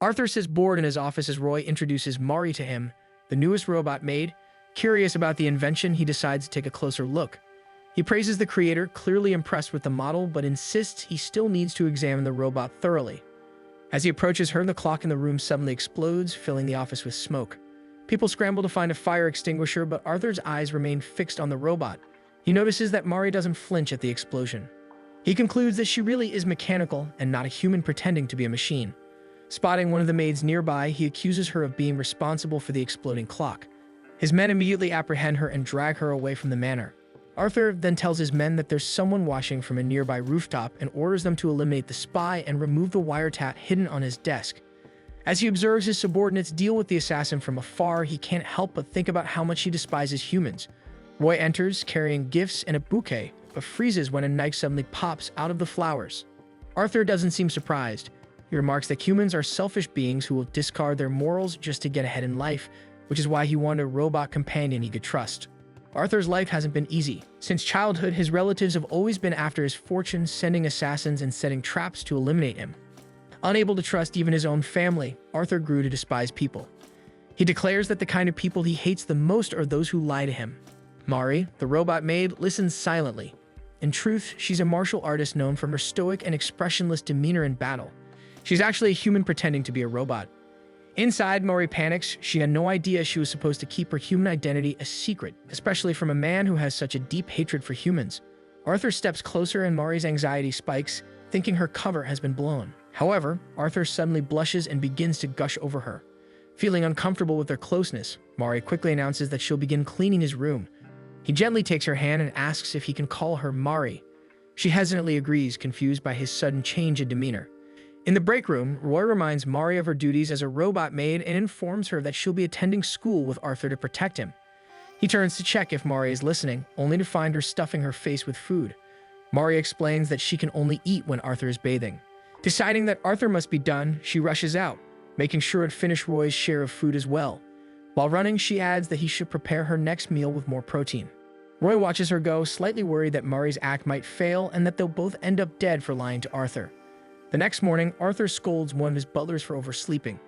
Arthur sits bored in his office as Roy introduces Mari to him, the newest robot maid. Curious about the invention, he decides to take a closer look. He praises the creator, clearly impressed with the model, but insists he still needs to examine the robot thoroughly. As he approaches her, the clock in the room suddenly explodes, filling the office with smoke. People scramble to find a fire extinguisher, but Arthur's eyes remain fixed on the robot. He notices that Mari doesn't flinch at the explosion. He concludes that she really is mechanical and not a human pretending to be a machine. Spotting one of the maids nearby, he accuses her of being responsible for the exploding clock. His men immediately apprehend her and drag her away from the manor. Arthur then tells his men that there's someone watching from a nearby rooftop and orders them to eliminate the spy and remove the wiretap hidden on his desk. As he observes his subordinates deal with the assassin from afar, he can't help but think about how much he despises humans. Roy enters, carrying gifts and a bouquet, but freezes when a knife suddenly pops out of the flowers. Arthur doesn't seem surprised. He remarks that humans are selfish beings who will discard their morals just to get ahead in life, which is why he wanted a robot companion he could trust. Arthur's life hasn't been easy. Since childhood, his relatives have always been after his fortune, sending assassins and setting traps to eliminate him. Unable to trust even his own family, Arthur grew to despise people. He declares that the kind of people he hates the most are those who lie to him. Mari, the robot maid, listens silently. In truth, she's a martial artist known for her stoic and expressionless demeanor in battle. She's actually a human pretending to be a robot. Inside, Mari panics. She had no idea she was supposed to keep her human identity a secret, especially from a man who has such a deep hatred for humans. Arthur steps closer and Mari's anxiety spikes, thinking her cover has been blown. However, Arthur suddenly blushes and begins to gush over her. Feeling uncomfortable with their closeness, Mari quickly announces that she'll begin cleaning his room. He gently takes her hand and asks if he can call her Mari. She hesitantly agrees, confused by his sudden change in demeanor. In the break room, Roy reminds Mari of her duties as a robot maid and informs her that she'll be attending school with Arthur to protect him. He turns to check if Mari is listening, only to find her stuffing her face with food. Mari explains that she can only eat when Arthur is bathing. Deciding that Arthur must be done, she rushes out, making sure to finish Roy's share of food as well. While running, she adds that he should prepare her next meal with more protein. Roy watches her go, slightly worried that Mari's act might fail and that they'll both end up dead for lying to Arthur. The next morning, Arthur scolds one of his butlers for oversleeping.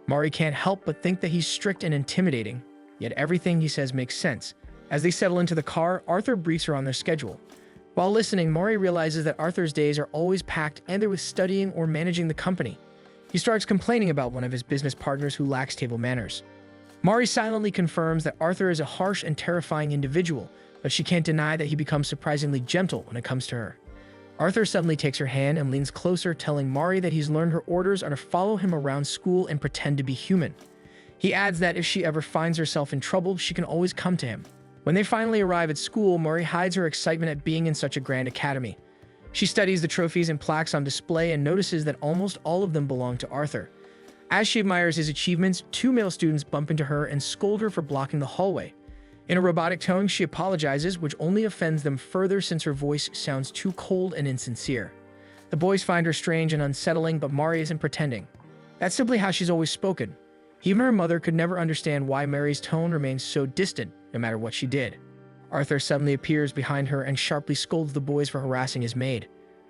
Mari can't help but think that he's strict and intimidating, yet everything he says makes sense. As they settle into the car, Arthur briefs her on their schedule. While listening, Mari realizes that Arthur's days are always packed either with studying or managing the company. He starts complaining about one of his business partners who lacks table manners. Mari silently confirms that Arthur is a harsh and terrifying individual, but she can't deny that he becomes surprisingly gentle when it comes to her. Arthur suddenly takes her hand and leans closer, telling Mari that he's learned her orders are to follow him around school and pretend to be human. He adds that if she ever finds herself in trouble, she can always come to him. When they finally arrive at school, Mari hides her excitement at being in such a grand academy. She studies the trophies and plaques on display and notices that almost all of them belong to Arthur. As she admires his achievements, two male students bump into her and scold her for blocking the hallway. In a robotic tone, she apologizes, which only offends them further since her voice sounds too cold and insincere. The boys find her strange and unsettling, but Mari isn't pretending. That's simply how she's always spoken. Even her mother could never understand why Mari's tone remains so distant, no matter what she did. Arthur suddenly appears behind her and sharply scolds the boys for harassing his maid.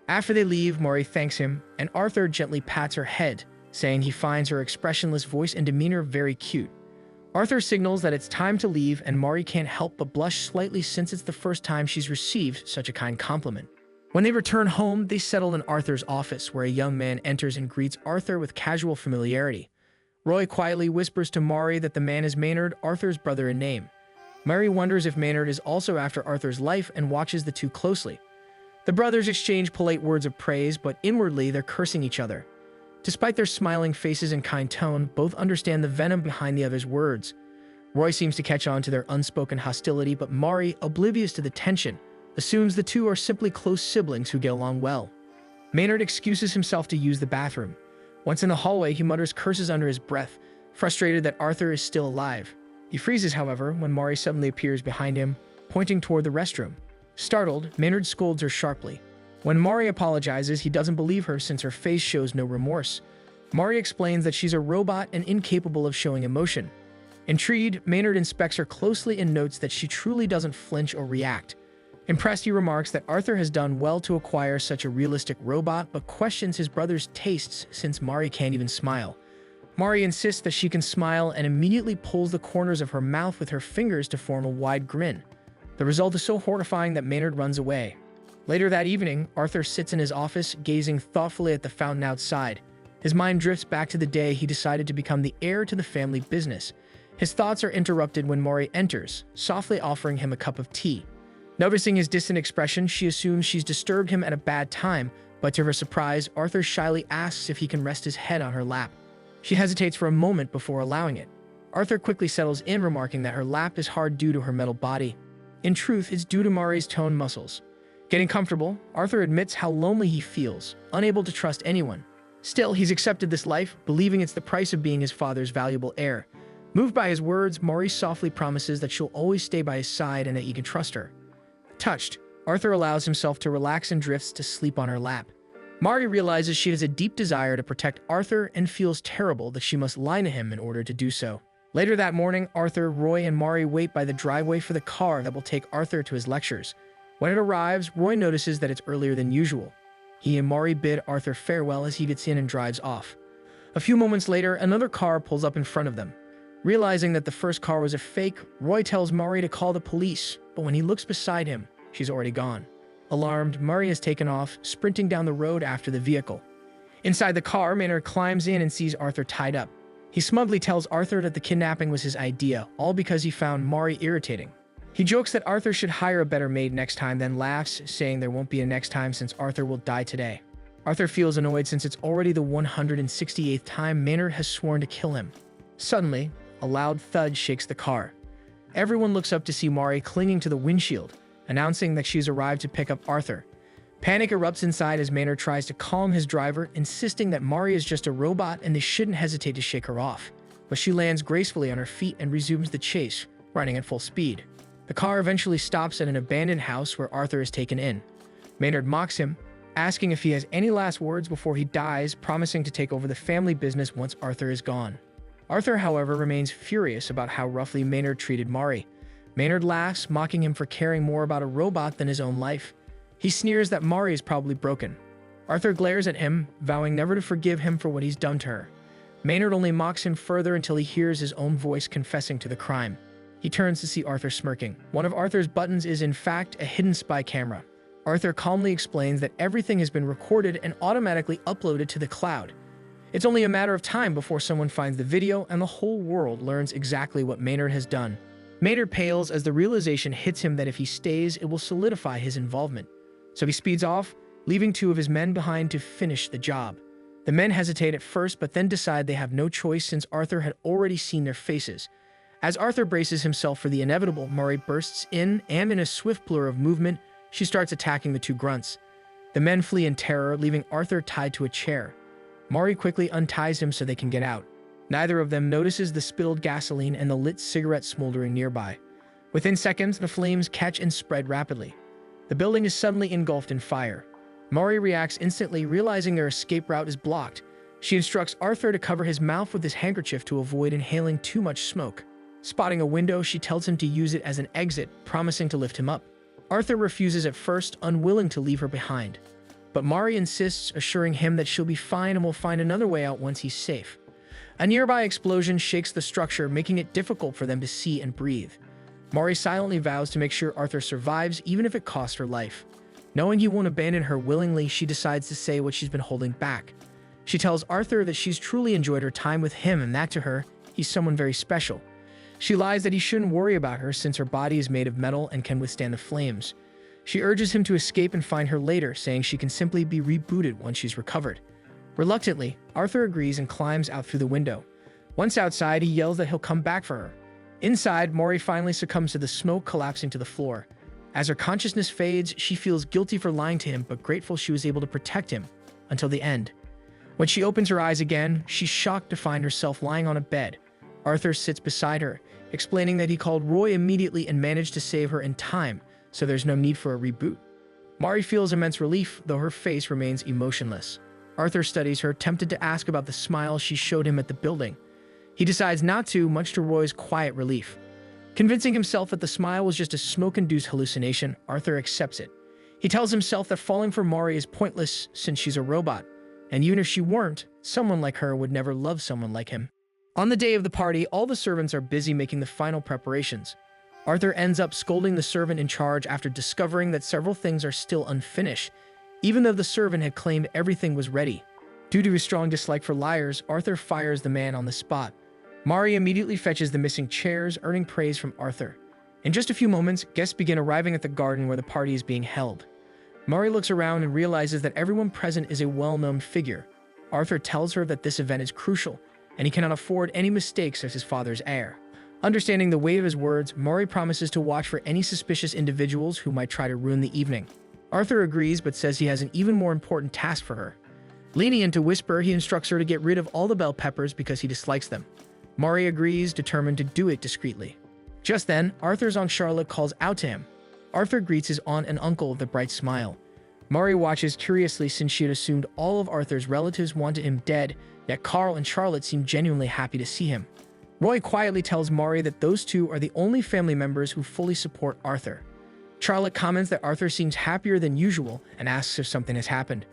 After they leave, Mari thanks him, and Arthur gently pats her head, saying he finds her expressionless voice and demeanor very cute. Arthur signals that it's time to leave, and Mari can't help but blush slightly since it's the first time she's received such a kind compliment. When they return home, they settle in Arthur's office, where a young man enters and greets Arthur with casual familiarity. Roy quietly whispers to Mari that the man is Maynard, Arthur's brother in name. Mari wonders if Maynard is also after Arthur's life and watches the two closely. The brothers exchange polite words of praise, but inwardly they're cursing each other. Despite their smiling faces and kind tone, both understand the venom behind the other's words. Roy seems to catch on to their unspoken hostility, but Mari, oblivious to the tension, assumes the two are simply close siblings who get along well. Maynard excuses himself to use the bathroom. Once in the hallway, he mutters curses under his breath, frustrated that Arthur is still alive. He freezes, however, when Mari suddenly appears behind him, pointing toward the restroom. Startled, Maynard scolds her sharply. When Mari apologizes, he doesn't believe her since her face shows no remorse. Mari explains that she's a robot and incapable of showing emotion. Intrigued, Maynard inspects her closely and notes that she truly doesn't flinch or react. Impressed, he remarks that Arthur has done well to acquire such a realistic robot, but questions his brother's tastes since Mari can't even smile. Mari insists that she can smile and immediately pulls the corners of her mouth with her fingers to form a wide grin. The result is so horrifying that Maynard runs away. Later that evening, Arthur sits in his office, gazing thoughtfully at the fountain outside. His mind drifts back to the day he decided to become the heir to the family business. His thoughts are interrupted when Mari enters, softly offering him a cup of tea. Noticing his distant expression, she assumes she's disturbed him at a bad time, but to her surprise, Arthur shyly asks if he can rest his head on her lap. She hesitates for a moment before allowing it. Arthur quickly settles in, remarking that her lap is hard due to her metal body. In truth, it's due to Mari's toned muscles. Getting comfortable, Arthur admits how lonely he feels, unable to trust anyone. Still, he's accepted this life, believing it's the price of being his father's valuable heir. Moved by his words, Mari softly promises that she'll always stay by his side and that he can trust her. Touched, Arthur allows himself to relax and drifts to sleep on her lap. Mari realizes she has a deep desire to protect Arthur and feels terrible that she must lie to him in order to do so. Later that morning, Arthur, Roy, and Mari wait by the driveway for the car that will take Arthur to his lectures. When it arrives, Roy notices that it's earlier than usual. He and Mari bid Arthur farewell as he gets in and drives off. A few moments later, another car pulls up in front of them. Realizing that the first car was a fake, Roy tells Mari to call the police, but when he looks beside him, she's already gone. Alarmed, Mari has taken off, sprinting down the road after the vehicle. Inside the car, Maynard climbs in and sees Arthur tied up. He smugly tells Arthur that the kidnapping was his idea, all because he found Mari irritating. He jokes that Arthur should hire a better maid next time, then laughs, saying there won't be a next time since Arthur will die today. Arthur feels annoyed since it's already the 168th time Maynard has sworn to kill him. Suddenly, a loud thud shakes the car. Everyone looks up to see Mari clinging to the windshield, announcing that she's arrived to pick up Arthur. Panic erupts inside as Maynard tries to calm his driver, insisting that Mari is just a robot and they shouldn't hesitate to shake her off. But she lands gracefully on her feet and resumes the chase, running at full speed. The car eventually stops at an abandoned house where Arthur is taken in. Maynard mocks him, asking if he has any last words before he dies, promising to take over the family business once Arthur is gone. Arthur, however, remains furious about how roughly Maynard treated Mari. Maynard laughs, mocking him for caring more about a robot than his own life. He sneers that Mari is probably broken. Arthur glares at him, vowing never to forgive him for what he's done to her. Maynard only mocks him further until he hears his own voice confessing to the crime. He turns to see Arthur smirking. One of Arthur's buttons is in fact a hidden spy camera. Arthur calmly explains that everything has been recorded and automatically uploaded to the cloud. It's only a matter of time before someone finds the video and the whole world learns exactly what Maynard has done. Maynard pales as the realization hits him that if he stays, it will solidify his involvement. So he speeds off, leaving two of his men behind to finish the job. The men hesitate at first, but then decide they have no choice since Arthur had already seen their faces. As Arthur braces himself for the inevitable, Mari bursts in, and in a swift blur of movement, she starts attacking the two grunts. The men flee in terror, leaving Arthur tied to a chair. Mari quickly unties him so they can get out. Neither of them notices the spilled gasoline and the lit cigarette smoldering nearby. Within seconds, the flames catch and spread rapidly. The building is suddenly engulfed in fire. Mari reacts instantly, realizing their escape route is blocked. She instructs Arthur to cover his mouth with his handkerchief to avoid inhaling too much smoke. Spotting a window, she tells him to use it as an exit, promising to lift him up. Arthur refuses at first, unwilling to leave her behind. But Mari insists, assuring him that she'll be fine and will find another way out once he's safe. A nearby explosion shakes the structure, making it difficult for them to see and breathe. Mari silently vows to make sure Arthur survives, even if it costs her life. Knowing he won't abandon her willingly, she decides to say what she's been holding back. She tells Arthur that she's truly enjoyed her time with him and that to her, he's someone very special. She lies that he shouldn't worry about her since her body is made of metal and can withstand the flames. She urges him to escape and find her later, saying she can simply be rebooted once she's recovered. Reluctantly, Arthur agrees and climbs out through the window. Once outside, he yells that he'll come back for her. Inside, Mari finally succumbs to the smoke, collapsing to the floor. As her consciousness fades, she feels guilty for lying to him, but grateful she was able to protect him until the end. When she opens her eyes again, she's shocked to find herself lying on a bed. Arthur sits beside her, explaining that he called Roy immediately and managed to save her in time, so there's no need for a reboot. Mari feels immense relief, though her face remains emotionless. Arthur studies her, tempted to ask about the smile she showed him at the building. He decides not to, much to Roy's quiet relief. Convincing himself that the smile was just a smoke-induced hallucination, Arthur accepts it. He tells himself that falling for Mari is pointless since she's a robot, and even if she weren't, someone like her would never love someone like him. On the day of the party, all the servants are busy making the final preparations. Arthur ends up scolding the servant in charge after discovering that several things are still unfinished, even though the servant had claimed everything was ready. Due to his strong dislike for liars, Arthur fires the man on the spot. Mari immediately fetches the missing chairs, earning praise from Arthur. In just a few moments, guests begin arriving at the garden where the party is being held. Mari looks around and realizes that everyone present is a well-known figure. Arthur tells her that this event is crucial, and he cannot afford any mistakes as his father's heir. Understanding the weight of his words, Mari promises to watch for any suspicious individuals who might try to ruin the evening. Arthur agrees but says he has an even more important task for her. Leaning into whisper, he instructs her to get rid of all the bell peppers because he dislikes them. Mari agrees, determined to do it discreetly. Just then, Arthur's Aunt Charlotte calls out to him. Arthur greets his aunt and uncle with a bright smile. Mari watches curiously since she had assumed all of Arthur's relatives wanted him dead, yet Carl and Charlotte seem genuinely happy to see him. Roy quietly tells Mari that those two are the only family members who fully support Arthur. Charlotte comments that Arthur seems happier than usual and asks if something has happened.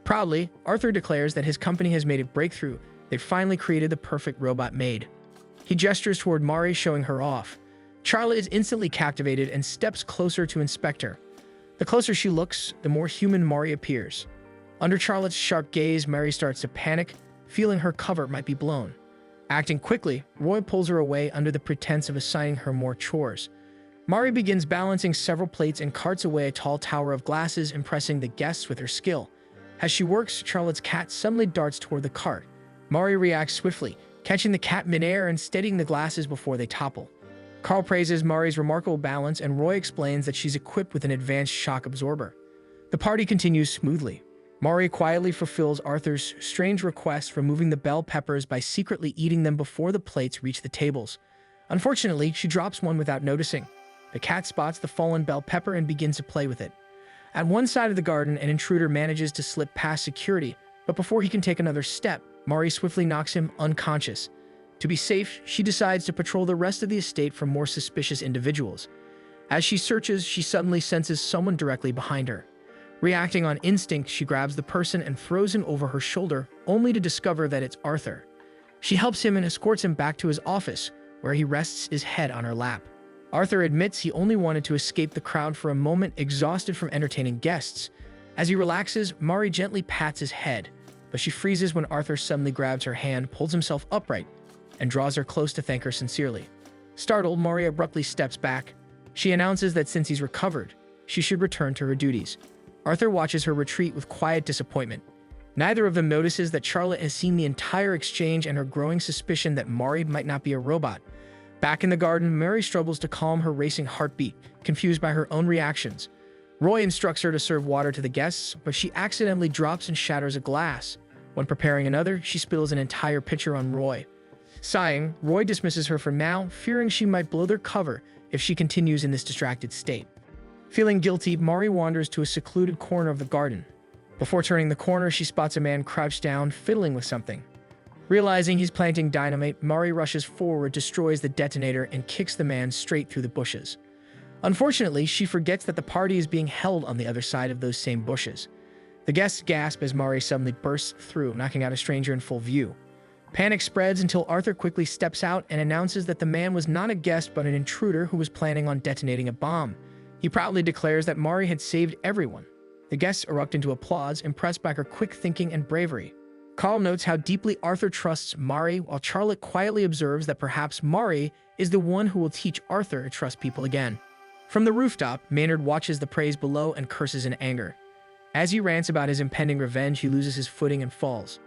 Proudly, Arthur declares that his company has made a breakthrough. They've finally created the perfect robot maid. He gestures toward Mari, showing her off. Charlotte is instantly captivated and steps closer to inspect her. The closer she looks, the more human Mari appears. Under Charlotte's sharp gaze, Mari starts to panic, feeling her cover might be blown. Acting quickly, Roy pulls her away under the pretense of assigning her more chores. Mari begins balancing several plates and carts away a tall tower of glasses, impressing the guests with her skill. As she works, Charlotte's cat suddenly darts toward the cart. Mari reacts swiftly, catching the cat midair and steadying the glasses before they topple. Carl praises Mari's remarkable balance, and Roy explains that she's equipped with an advanced shock absorber. The party continues smoothly. Mari quietly fulfills Arthur's strange request, removing the bell peppers by secretly eating them before the plates reach the tables. Unfortunately, she drops one without noticing. The cat spots the fallen bell pepper and begins to play with it. At one side of the garden, an intruder manages to slip past security, but before he can take another step, Mari swiftly knocks him unconscious. To be safe, she decides to patrol the rest of the estate for more suspicious individuals. As she searches, she suddenly senses someone directly behind her. Reacting on instinct, she grabs the person and throws him over her shoulder, only to discover that it's Arthur. She helps him and escorts him back to his office, where he rests his head on her lap. Arthur admits he only wanted to escape the crowd for a moment, exhausted from entertaining guests. As he relaxes, Mari gently pats his head, but she freezes when Arthur suddenly grabs her hand, pulls himself upright, and draws her close to thank her sincerely. Startled, Mari abruptly steps back. She announces that since he's recovered, she should return to her duties. Arthur watches her retreat with quiet disappointment. Neither of them notices that Charlotte has seen the entire exchange and her growing suspicion that Mari might not be a robot. Back in the garden, Mari struggles to calm her racing heartbeat, confused by her own reactions. Roy instructs her to serve water to the guests, but she accidentally drops and shatters a glass. When preparing another, she spills an entire pitcher on Roy. Sighing, Roy dismisses her for now, fearing she might blow their cover if she continues in this distracted state. Feeling guilty, Mari wanders to a secluded corner of the garden. Before turning the corner, she spots a man crouched down, fiddling with something. Realizing he's planting dynamite, Mari rushes forward, destroys the detonator, and kicks the man straight through the bushes. Unfortunately, she forgets that the party is being held on the other side of those same bushes. The guests gasp as Mari suddenly bursts through, knocking out a stranger in full view. Panic spreads until Arthur quickly steps out and announces that the man was not a guest but an intruder who was planning on detonating a bomb. He proudly declares that Mari had saved everyone. The guests erupt into applause, impressed by her quick thinking and bravery. Carl notes how deeply Arthur trusts Mari, while Charlotte quietly observes that perhaps Mari is the one who will teach Arthur to trust people again. From the rooftop, Maynard watches the praise below and curses in anger. As he rants about his impending revenge, he loses his footing and falls.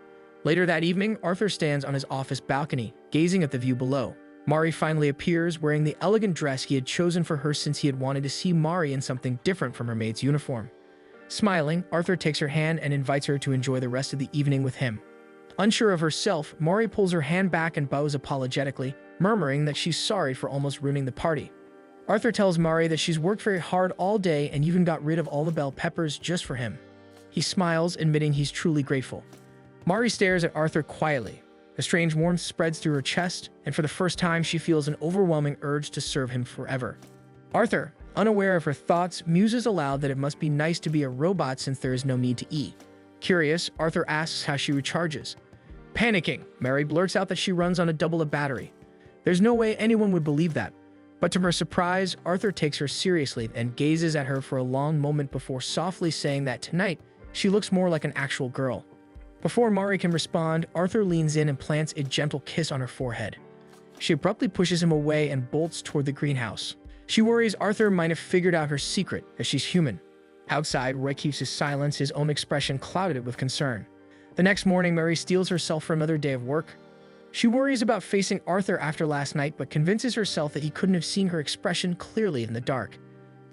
Later that evening, Arthur stands on his office balcony, gazing at the view below. Mari finally appears, wearing the elegant dress he had chosen for her since he had wanted to see Mari in something different from her maid's uniform. Smiling, Arthur takes her hand and invites her to enjoy the rest of the evening with him. Unsure of herself, Mari pulls her hand back and bows apologetically, murmuring that she's sorry for almost ruining the party. Arthur tells Mari that she's worked very hard all day and even got rid of all the bell peppers just for him. He smiles, admitting he's truly grateful. Mari stares at Arthur quietly. A strange warmth spreads through her chest, and for the first time she feels an overwhelming urge to serve him forever. Arthur, unaware of her thoughts, muses aloud that it must be nice to be a robot since there is no need to eat. Curious, Arthur asks how she recharges. Panicking, Mary blurts out that she runs on a double of battery. There's no way anyone would believe that. But to her surprise, Arthur takes her seriously and gazes at her for a long moment before softly saying that tonight, she looks more like an actual girl. Before Mari can respond, Arthur leans in and plants a gentle kiss on her forehead. She abruptly pushes him away and bolts toward the greenhouse. She worries Arthur might have figured out her secret, as she's human. Outside, Roy keeps his silence, his own expression clouded with concern. The next morning, Mary steels herself for another day of work. She worries about facing Arthur after last night, but convinces herself that he couldn't have seen her expression clearly in the dark.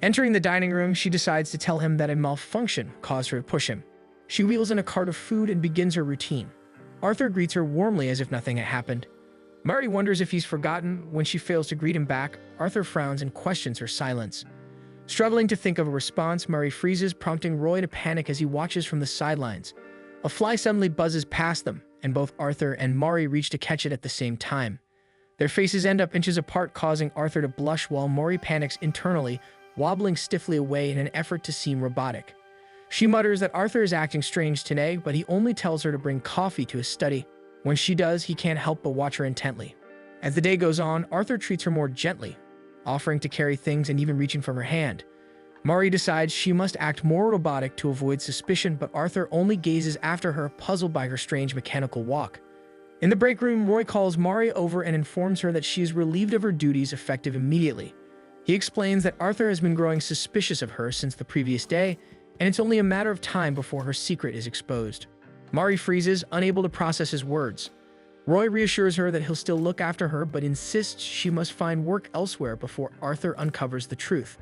Entering the dining room, she decides to tell him that a malfunction caused her to push him. She wheels in a cart of food and begins her routine. Arthur greets her warmly as if nothing had happened. Mary wonders if he's forgotten. When she fails to greet him back, Arthur frowns and questions her silence. Struggling to think of a response, Mary freezes, prompting Roy to panic as he watches from the sidelines. A fly suddenly buzzes past them, and both Arthur and Mari reach to catch it at the same time. Their faces end up inches apart, causing Arthur to blush while Mari panics internally, wobbling stiffly away in an effort to seem robotic. She mutters that Arthur is acting strange today, but he only tells her to bring coffee to his study. When she does, he can't help but watch her intently. As the day goes on, Arthur treats her more gently, offering to carry things and even reaching for her hand. Mari decides she must act more robotic to avoid suspicion, but Arthur only gazes after her, puzzled by her strange mechanical walk. In the break room, Roy calls Mari over and informs her that she is relieved of her duties effective immediately. He explains that Arthur has been growing suspicious of her since the previous day, and it's only a matter of time before her secret is exposed. Mari freezes, unable to process his words. Roy reassures her that he'll still look after her, but insists she must find work elsewhere before Arthur uncovers the truth.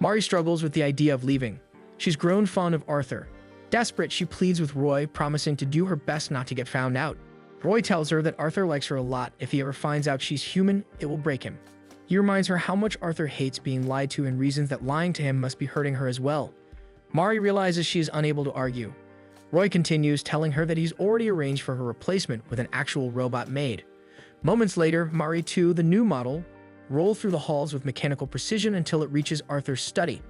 Mari struggles with the idea of leaving. She's grown fond of Arthur. Desperate, she pleads with Roy, promising to do her best not to get found out. Roy tells her that Arthur likes her a lot. If he ever finds out she's human, it will break him. He reminds her how much Arthur hates being lied to and reasons that lying to him must be hurting her as well. Mari realizes she is unable to argue. Roy continues, telling her that he's already arranged for her replacement with an actual robot maid. Moments later, Mari 2, the new model, rolls through the halls with mechanical precision until it reaches Arthur's study.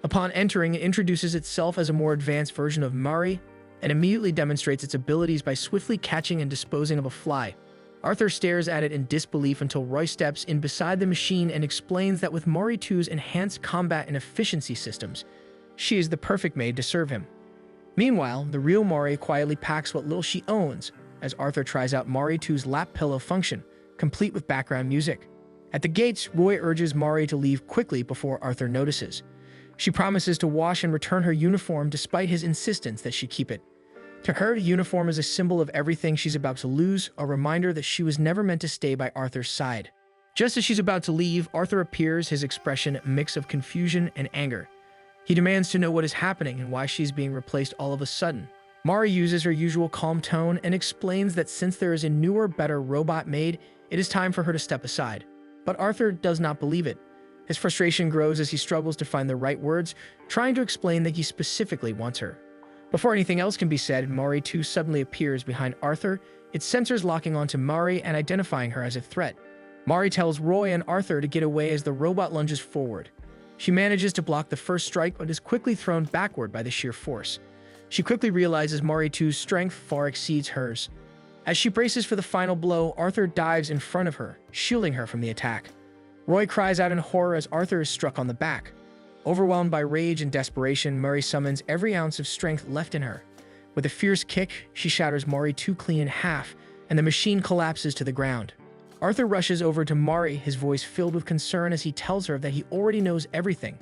Upon entering, it introduces itself as a more advanced version of Mari and immediately demonstrates its abilities by swiftly catching and disposing of a fly. Arthur stares at it in disbelief until Roy steps in beside the machine and explains that with Mari 2's enhanced combat and efficiency systems, she is the perfect maid to serve him. Meanwhile, the real Mari quietly packs what little she owns as Arthur tries out Mari 2's lap pillow function, complete with background music. At the gates, Roy urges Mari to leave quickly before Arthur notices. She promises to wash and return her uniform despite his insistence that she keep it. To her, the uniform is a symbol of everything she's about to lose, a reminder that she was never meant to stay by Arthur's side. Just as she's about to leave, Arthur appears, his expression a mix of confusion and anger. He demands to know what is happening and why she's being replaced all of a sudden. Mari uses her usual calm tone and explains that since there is a newer, better robot maid, it is time for her to step aside. But Arthur does not believe it. His frustration grows as he struggles to find the right words, trying to explain that he specifically wants her. Before anything else can be said, Mari 2 suddenly appears behind Arthur, its sensors locking onto Mari and identifying her as a threat. Mari tells Roy and Arthur to get away as the robot lunges forward. She manages to block the first strike but is quickly thrown backward by the sheer force. She quickly realizes Mari 2's strength far exceeds hers. As she braces for the final blow, Arthur dives in front of her, shielding her from the attack. Roy cries out in horror as Arthur is struck on the back. Overwhelmed by rage and desperation, Mari summons every ounce of strength left in her. With a fierce kick, she shatters Mari 2 clean in half, and the machine collapses to the ground. Arthur rushes over to Mari, his voice filled with concern as he tells her that he already knows everything.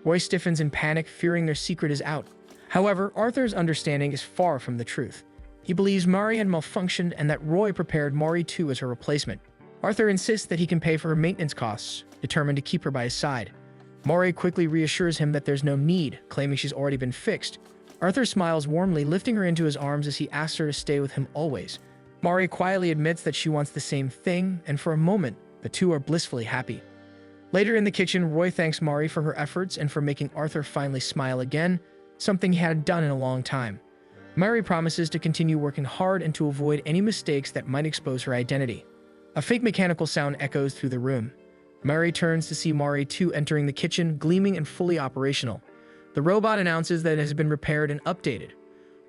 Roy stiffens in panic, fearing their secret is out. However, Arthur's understanding is far from the truth. He believes Mari had malfunctioned and that Roy prepared Mari 2 as her replacement. Arthur insists that he can pay for her maintenance costs, determined to keep her by his side. Mari quickly reassures him that there's no need, claiming she's already been fixed. Arthur smiles warmly, lifting her into his arms as he asks her to stay with him always. Mari quietly admits that she wants the same thing, and for a moment, the two are blissfully happy. Later in the kitchen, Roy thanks Mari for her efforts and for making Arthur finally smile again, something he hadn't done in a long time. Mari promises to continue working hard and to avoid any mistakes that might expose her identity. A fake mechanical sound echoes through the room. Mari turns to see Mari 2 entering the kitchen, gleaming and fully operational. The robot announces that it has been repaired and updated.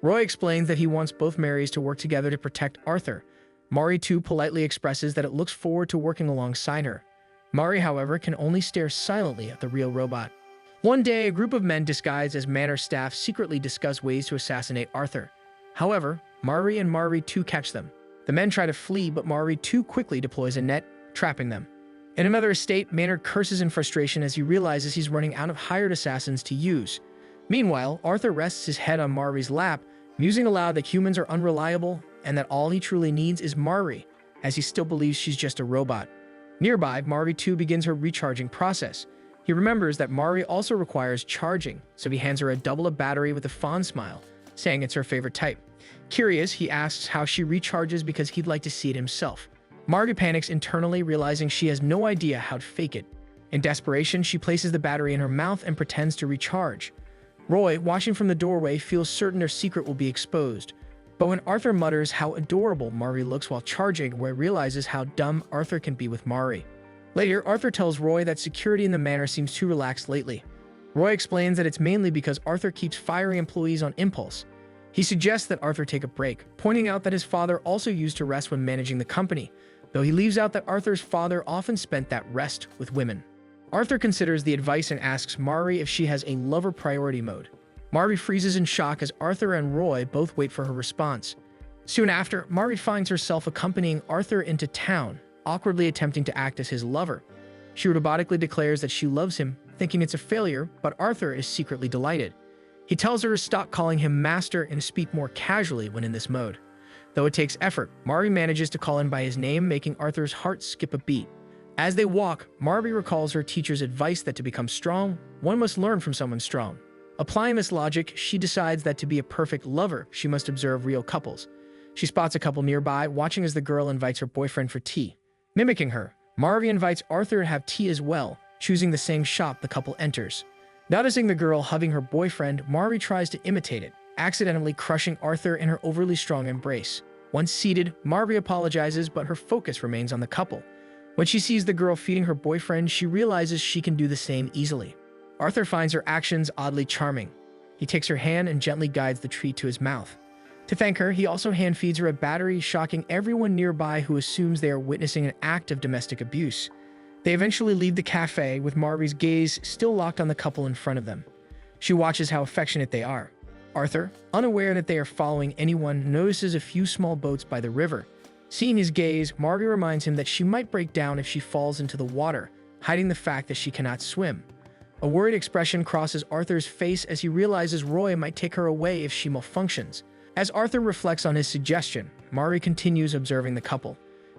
Roy explains that he wants both Marys to work together to protect Arthur. Mari too politely expresses that it looks forward to working alongside her. Mari, however, can only stare silently at the real robot. One day, a group of men disguised as manor staff secretly discuss ways to assassinate Arthur. However, Mari and Mari too catch them. The men try to flee, but Mari too quickly deploys a net, trapping them. In another estate, Maynard curses in frustration as he realizes he's running out of hired assassins to use. Meanwhile, Arthur rests his head on Mari's lap, musing aloud that humans are unreliable and that all he truly needs is Mari, as he still believes she's just a robot. Nearby, Mari too begins her recharging process. He remembers that Mari also requires charging, so he hands her a double-A battery with a fond smile, saying it's her favorite type. Curious, he asks how she recharges because he'd like to see it himself. Mari panics internally, realizing she has no idea how to fake it. In desperation, she places the battery in her mouth and pretends to recharge. Roy, watching from the doorway, feels certain their secret will be exposed. But when Arthur mutters how adorable Mari looks while charging, Roy realizes how dumb Arthur can be with Mari. Later, Arthur tells Roy that security in the manor seems too relaxed lately. Roy explains that it's mainly because Arthur keeps firing employees on impulse. He suggests that Arthur take a break, pointing out that his father also used to rest when managing the company, though he leaves out that Arthur's father often spent that rest with women. Arthur considers the advice and asks Mari if she has a lover priority mode. Mari freezes in shock as Arthur and Roy both wait for her response. Soon after, Mari finds herself accompanying Arthur into town, awkwardly attempting to act as his lover. She robotically declares that she loves him, thinking it's a failure, but Arthur is secretly delighted. He tells her to stop calling him master and to speak more casually when in this mode. Though it takes effort, Mari manages to call him by his name, making Arthur's heart skip a beat. As they walk, Mari recalls her teacher's advice that to become strong, one must learn from someone strong. Applying this logic, she decides that to be a perfect lover, she must observe real couples. She spots a couple nearby, watching as the girl invites her boyfriend for tea. Mimicking her, Mari invites Arthur to have tea as well, choosing the same shop the couple enters. Noticing the girl hugging her boyfriend, Mari tries to imitate it, accidentally crushing Arthur in her overly strong embrace. Once seated, Mari apologizes, but her focus remains on the couple. When she sees the girl feeding her boyfriend, she realizes she can do the same easily. Arthur finds her actions oddly charming. He takes her hand and gently guides the treat to his mouth. To thank her, he also hand feeds her a battery, shocking everyone nearby who assumes they are witnessing an act of domestic abuse. They eventually leave the cafe, with Mari's gaze still locked on the couple in front of them. She watches how affectionate they are. Arthur, unaware that they are following anyone, notices a few small boats by the river. Seeing his gaze, Mari reminds him that she might break down if she falls into the water, hiding the fact that she cannot swim. A worried expression crosses Arthur's face as he realizes Roy might take her away if she malfunctions. As Arthur reflects on his suggestion, Mari continues observing the couple.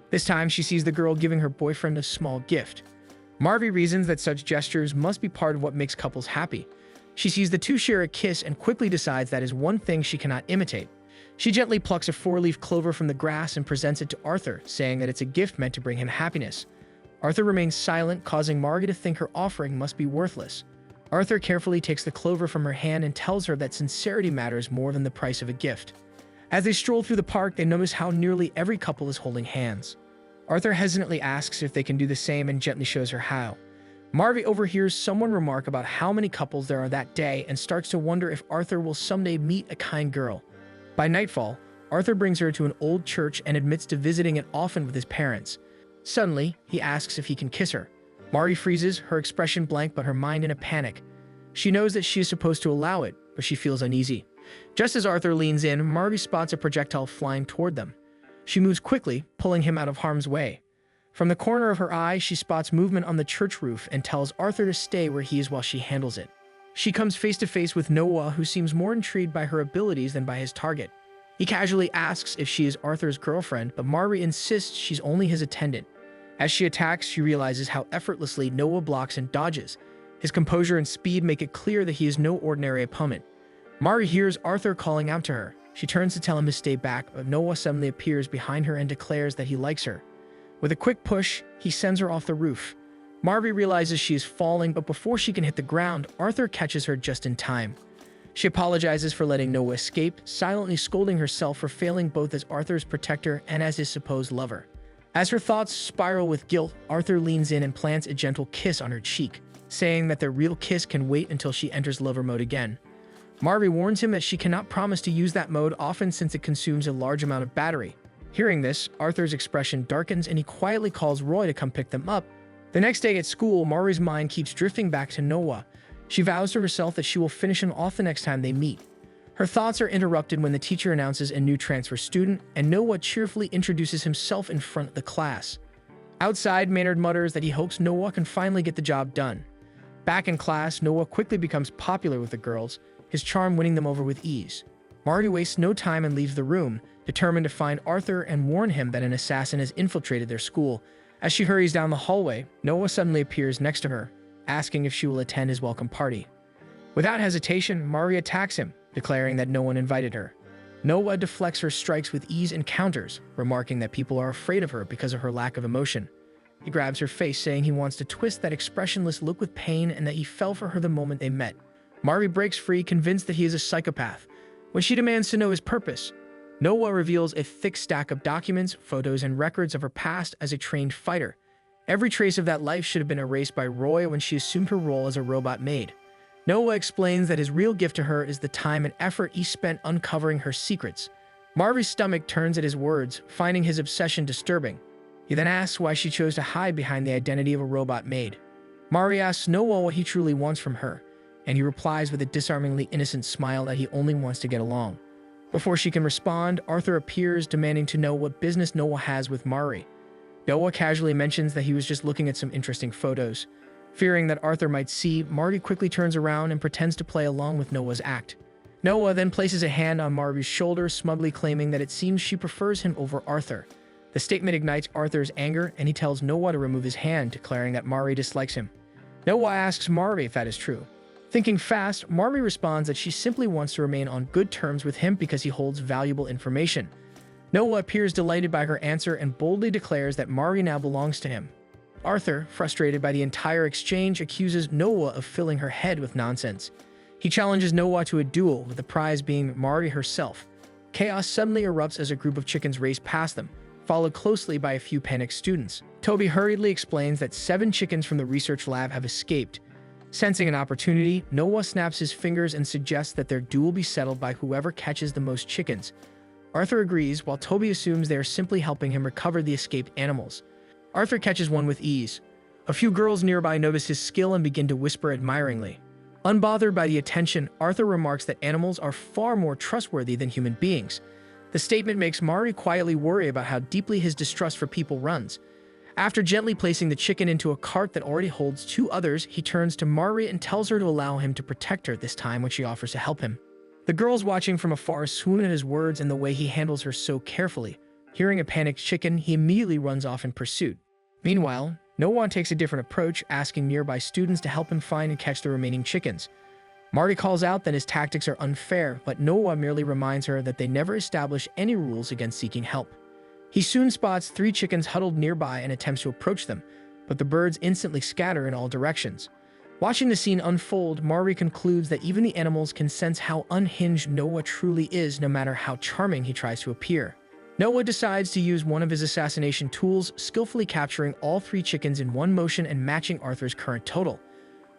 This time, she sees the girl giving her boyfriend a small gift. Mari reasons that such gestures must be part of what makes couples happy. She sees the two share a kiss and quickly decides that is one thing she cannot imitate. She gently plucks a 4-leaf clover from the grass and presents it to Arthur, saying that it's a gift meant to bring him happiness. Arthur remains silent, causing Mari to think her offering must be worthless. Arthur carefully takes the clover from her hand and tells her that sincerity matters more than the price of a gift. As they stroll through the park, they notice how nearly every couple is holding hands. Arthur hesitantly asks if they can do the same and gently shows her how. Mari overhears someone remark about how many couples there are that day and starts to wonder if Arthur will someday meet a kind girl. By nightfall, Arthur brings her to an old church and admits to visiting it often with his parents. Suddenly, he asks if he can kiss her. Mari freezes, her expression blank but her mind in a panic. She knows that she is supposed to allow it, but she feels uneasy. Just as Arthur leans in, Mari spots a projectile flying toward them. She moves quickly, pulling him out of harm's way. From the corner of her eye, she spots movement on the church roof and tells Arthur to stay where he is while she handles it. She comes face to face with Noah, who seems more intrigued by her abilities than by his target. He casually asks if she is Arthur's girlfriend, but Mari insists she's only his attendant. As she attacks, she realizes how effortlessly Noah blocks and dodges. His composure and speed make it clear that he is no ordinary opponent. Mari hears Arthur calling out to her. She turns to tell him to stay back, but Noah suddenly appears behind her and declares that he likes her. With a quick push, he sends her off the roof. Mari realizes she is falling, but before she can hit the ground, Arthur catches her just in time. She apologizes for letting Noah escape, silently scolding herself for failing both as Arthur's protector and as his supposed lover. As her thoughts spiral with guilt, Arthur leans in and plants a gentle kiss on her cheek, saying that their real kiss can wait until she enters lover mode again. Mari warns him that she cannot promise to use that mode often since it consumes a large amount of battery. Hearing this, Arthur's expression darkens and he quietly calls Roy to come pick them up. The next day at school, Mari's mind keeps drifting back to Noah. She vows to herself that she will finish him off the next time they meet. Her thoughts are interrupted when the teacher announces a new transfer student, and Noah cheerfully introduces himself in front of the class. Outside, Maynard mutters that he hopes Noah can finally get the job done. Back in class, Noah quickly becomes popular with the girls, his charm winning them over with ease. Marty wastes no time and leaves the room, determined to find Arthur and warn him that an assassin has infiltrated their school. As she hurries down the hallway, Noah suddenly appears next to her, asking if she will attend his welcome party. Without hesitation, Mari attacks him, declaring that no one invited her. Noah deflects her strikes with ease and counters, remarking that people are afraid of her because of her lack of emotion. He grabs her face, saying he wants to twist that expressionless look with pain and that he fell for her the moment they met. Mari breaks free, convinced that he is a psychopath. When she demands to know his purpose, Noah reveals a thick stack of documents, photos, and records of her past as a trained fighter. Every trace of that life should have been erased by Roy when she assumed her role as a robot maid. Noah explains that his real gift to her is the time and effort he spent uncovering her secrets. Mari's stomach turns at his words, finding his obsession disturbing. He then asks why she chose to hide behind the identity of a robot maid. Mari asks Noah what he truly wants from her, and he replies with a disarmingly innocent smile that he only wants to get along. Before she can respond, Arthur appears, demanding to know what business Noah has with Mari. Noah casually mentions that he was just looking at some interesting photos. Fearing that Arthur might see, Marty quickly turns around and pretends to play along with Noah's act. Noah then places a hand on Marty's shoulder, smugly claiming that it seems she prefers him over Arthur. The statement ignites Arthur's anger, and he tells Noah to remove his hand, declaring that Marty dislikes him. Noah asks Marty if that is true. Thinking fast, Marty responds that she simply wants to remain on good terms with him because he holds valuable information. Noah appears delighted by her answer and boldly declares that Marty now belongs to him. Arthur, frustrated by the entire exchange, accuses Noah of filling her head with nonsense. He challenges Noah to a duel, with the prize being Marty herself. Chaos suddenly erupts as a group of chickens race past them, followed closely by a few panicked students. Toby hurriedly explains that 7 chickens from the research lab have escaped. Sensing an opportunity, Noah snaps his fingers and suggests that their duel be settled by whoever catches the most chickens. Arthur agrees, while Toby assumes they are simply helping him recover the escaped animals. Arthur catches one with ease. A few girls nearby notice his skill and begin to whisper admiringly. Unbothered by the attention, Arthur remarks that animals are far more trustworthy than human beings. The statement makes Mari quietly worry about how deeply his distrust for people runs. After gently placing the chicken into a cart that already holds 2 others, he turns to Mari and tells her to allow him to protect her this time when she offers to help him. The girls watching from afar swoon at his words and the way he handles her so carefully. Hearing a panicked chicken, he immediately runs off in pursuit. Meanwhile, Noah takes a different approach, asking nearby students to help him find and catch the remaining chickens. Marty calls out that his tactics are unfair, but Noah merely reminds her that they never establish any rules against seeking help. He soon spots 3 chickens huddled nearby and attempts to approach them, but the birds instantly scatter in all directions. Watching the scene unfold, Marty concludes that even the animals can sense how unhinged Noah truly is, no matter how charming he tries to appear. Noah decides to use one of his assassination tools, skillfully capturing all 3 chickens in one motion and matching Arthur's current total.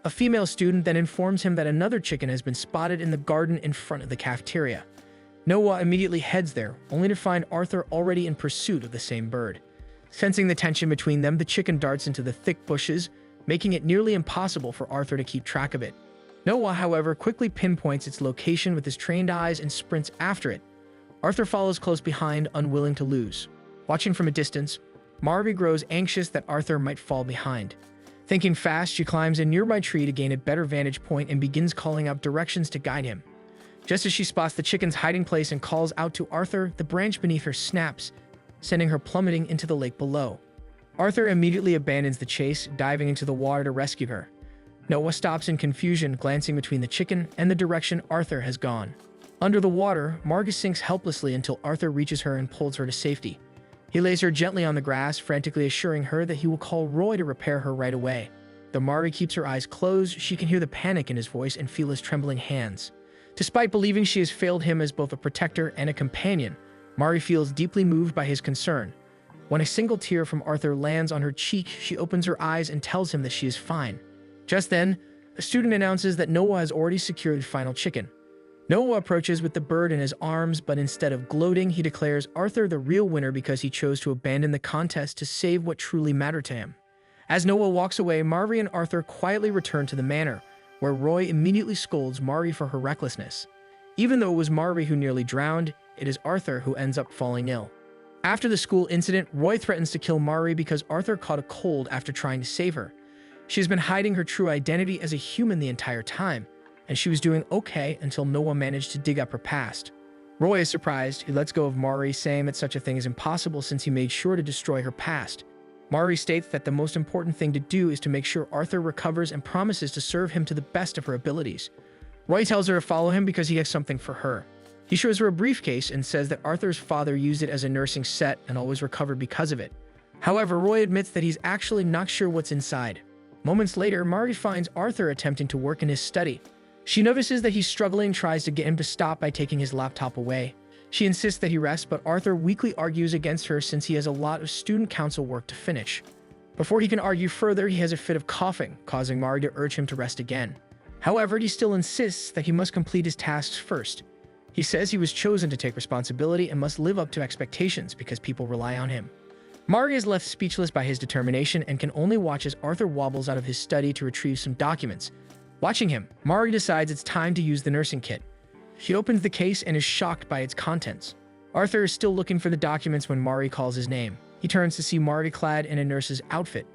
A female student then informs him that another chicken has been spotted in the garden in front of the cafeteria. Noah immediately heads there, only to find Arthur already in pursuit of the same bird. Sensing the tension between them, the chicken darts into the thick bushes, making it nearly impossible for Arthur to keep track of it. Noah, however, quickly pinpoints its location with his trained eyes and sprints after it. Arthur follows close behind, unwilling to lose. Watching from a distance, Marvy grows anxious that Arthur might fall behind. Thinking fast, she climbs a nearby tree to gain a better vantage point and begins calling out directions to guide him. Just as she spots the chicken's hiding place and calls out to Arthur, the branch beneath her snaps, sending her plummeting into the lake below. Arthur immediately abandons the chase, diving into the water to rescue her. Noah stops in confusion, glancing between the chicken and the direction Arthur has gone. Under the water, Margus sinks helplessly until Arthur reaches her and pulls her to safety. He lays her gently on the grass, frantically assuring her that he will call Roy to repair her right away. Though Mari keeps her eyes closed, she can hear the panic in his voice and feel his trembling hands. Despite believing she has failed him as both a protector and a companion, Mari feels deeply moved by his concern. When a single tear from Arthur lands on her cheek, she opens her eyes and tells him that she is fine. Just then, a student announces that Noah has already secured the final chicken. Noah approaches with the bird in his arms, but instead of gloating, he declares Arthur the real winner because he chose to abandon the contest to save what truly mattered to him. As Noah walks away, Mari and Arthur quietly return to the manor, where Roy immediately scolds Mari for her recklessness. Even though it was Mari who nearly drowned, it is Arthur who ends up falling ill. After the school incident, Roy threatens to kill Mari because Arthur caught a cold after trying to save her. She has been hiding her true identity as a human the entire time, and she was doing okay until Noah managed to dig up her past. Roy is surprised. He lets go of Mari, saying that such a thing is impossible since he made sure to destroy her past. Mari states that the most important thing to do is to make sure Arthur recovers and promises to serve him to the best of her abilities. Roy tells her to follow him because he has something for her. He shows her a briefcase and says that Arthur's father used it as a nursing set and always recovered because of it. However, Roy admits that he's actually not sure what's inside. Moments later, Mari finds Arthur attempting to work in his study. She notices that he's struggling and tries to get him to stop by taking his laptop away. She insists that he rest, but Arthur weakly argues against her since he has a lot of student council work to finish. Before he can argue further, he has a fit of coughing, causing Mari to urge him to rest again. However, he still insists that he must complete his tasks first. He says he was chosen to take responsibility and must live up to expectations because people rely on him. Mari is left speechless by his determination and can only watch as Arthur wobbles out of his study to retrieve some documents. Watching him, Mari decides it's time to use the nursing kit. She opens the case and is shocked by its contents. Arthur is still looking for the documents when Mari calls his name. He turns to see Mari clad in a nurse's outfit.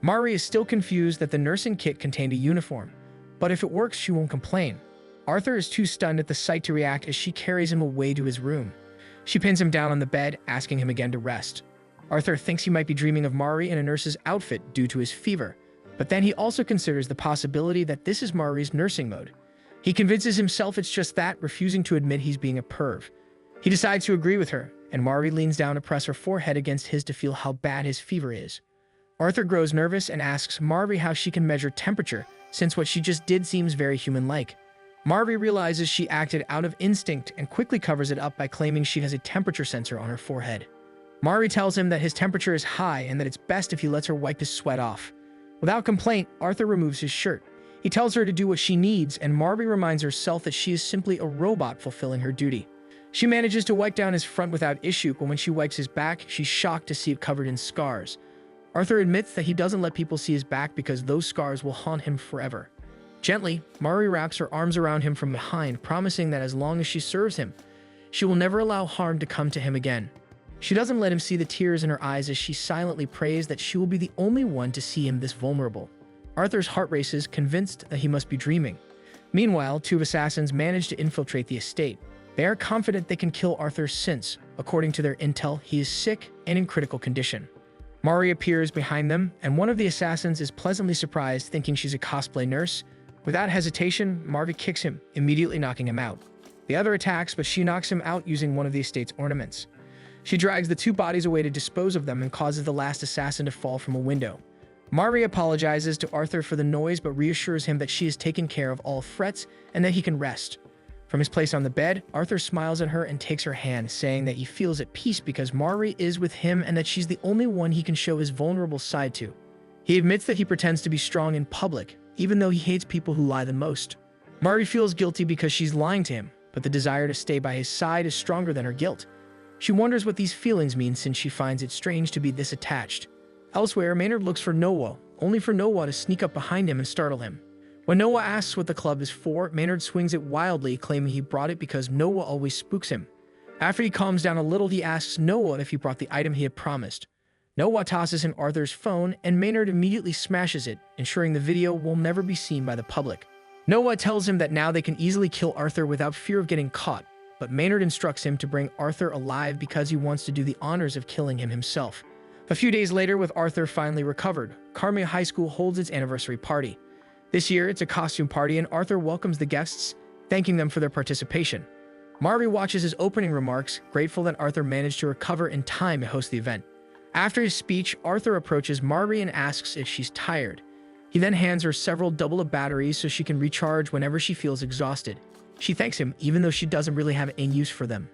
Mari is still confused that the nursing kit contained a uniform, but if it works, she won't complain. Arthur is too stunned at the sight to react as she carries him away to his room. She pins him down on the bed, asking him again to rest. Arthur thinks he might be dreaming of Mari in a nurse's outfit due to his fever, but then he also considers the possibility that this is Mari's nursing mode. He convinces himself it's just that, refusing to admit he's being a perv. He decides to agree with her, and Mari leans down to press her forehead against his to feel how bad his fever is. Arthur grows nervous and asks Mari how she can measure temperature, since what she just did seems very human-like. Mari realizes she acted out of instinct and quickly covers it up by claiming she has a temperature sensor on her forehead. Mari tells him that his temperature is high and that it's best if he lets her wipe his sweat off. Without complaint, Arthur removes his shirt. He tells her to do what she needs, and Mari reminds herself that she is simply a robot fulfilling her duty. She manages to wipe down his front without issue, but when she wipes his back, she's shocked to see it covered in scars. Arthur admits that he doesn't let people see his back because those scars will haunt him forever. Gently, Mari wraps her arms around him from behind, promising that as long as she serves him, she will never allow harm to come to him again. She doesn't let him see the tears in her eyes as she silently prays that she will be the only one to see him this vulnerable. Arthur's heart races, convinced that he must be dreaming. Meanwhile, two assassins manage to infiltrate the estate. They are confident they can kill Arthur since, according to their intel, he is sick and in critical condition. Mari appears behind them, and one of the assassins is pleasantly surprised, thinking she's a cosplay nurse. Without hesitation, Mari kicks him, immediately knocking him out. The other attacks, but she knocks him out using one of the estate's ornaments. She drags the two bodies away to dispose of them and causes the last assassin to fall from a window. Mari apologizes to Arthur for the noise but reassures him that she has taken care of all threats and that he can rest. From his place on the bed, Arthur smiles at her and takes her hand, saying that he feels at peace because Mari is with him and that she's the only one he can show his vulnerable side to. He admits that he pretends to be strong in public, even though he hates people who lie the most. Mari feels guilty because she's lying to him, but the desire to stay by his side is stronger than her guilt. She wonders what these feelings mean since she finds it strange to be this attached. Elsewhere, Maynard looks for Noah, only for Noah to sneak up behind him and startle him. When Noah asks what the club is for, Maynard swings it wildly, claiming he brought it because Noah always spooks him. After he calms down a little, he asks Noah if he brought the item he had promised. Noah tosses him Arthur's phone, and Maynard immediately smashes it, ensuring the video will never be seen by the public. Noah tells him that now they can easily kill Arthur without fear of getting caught, but Maynard instructs him to bring Arthur alive because he wants to do the honors of killing him himself. A few days later, with Arthur finally recovered, Carmia High School holds its anniversary party. This year, it's a costume party, and Arthur welcomes the guests, thanking them for their participation. Mari watches his opening remarks, grateful that Arthur managed to recover in time to host the event. After his speech, Arthur approaches Mari and asks if she's tired. He then hands her several double-A batteries so she can recharge whenever she feels exhausted. She thanks him, even though she doesn't really have any use for them.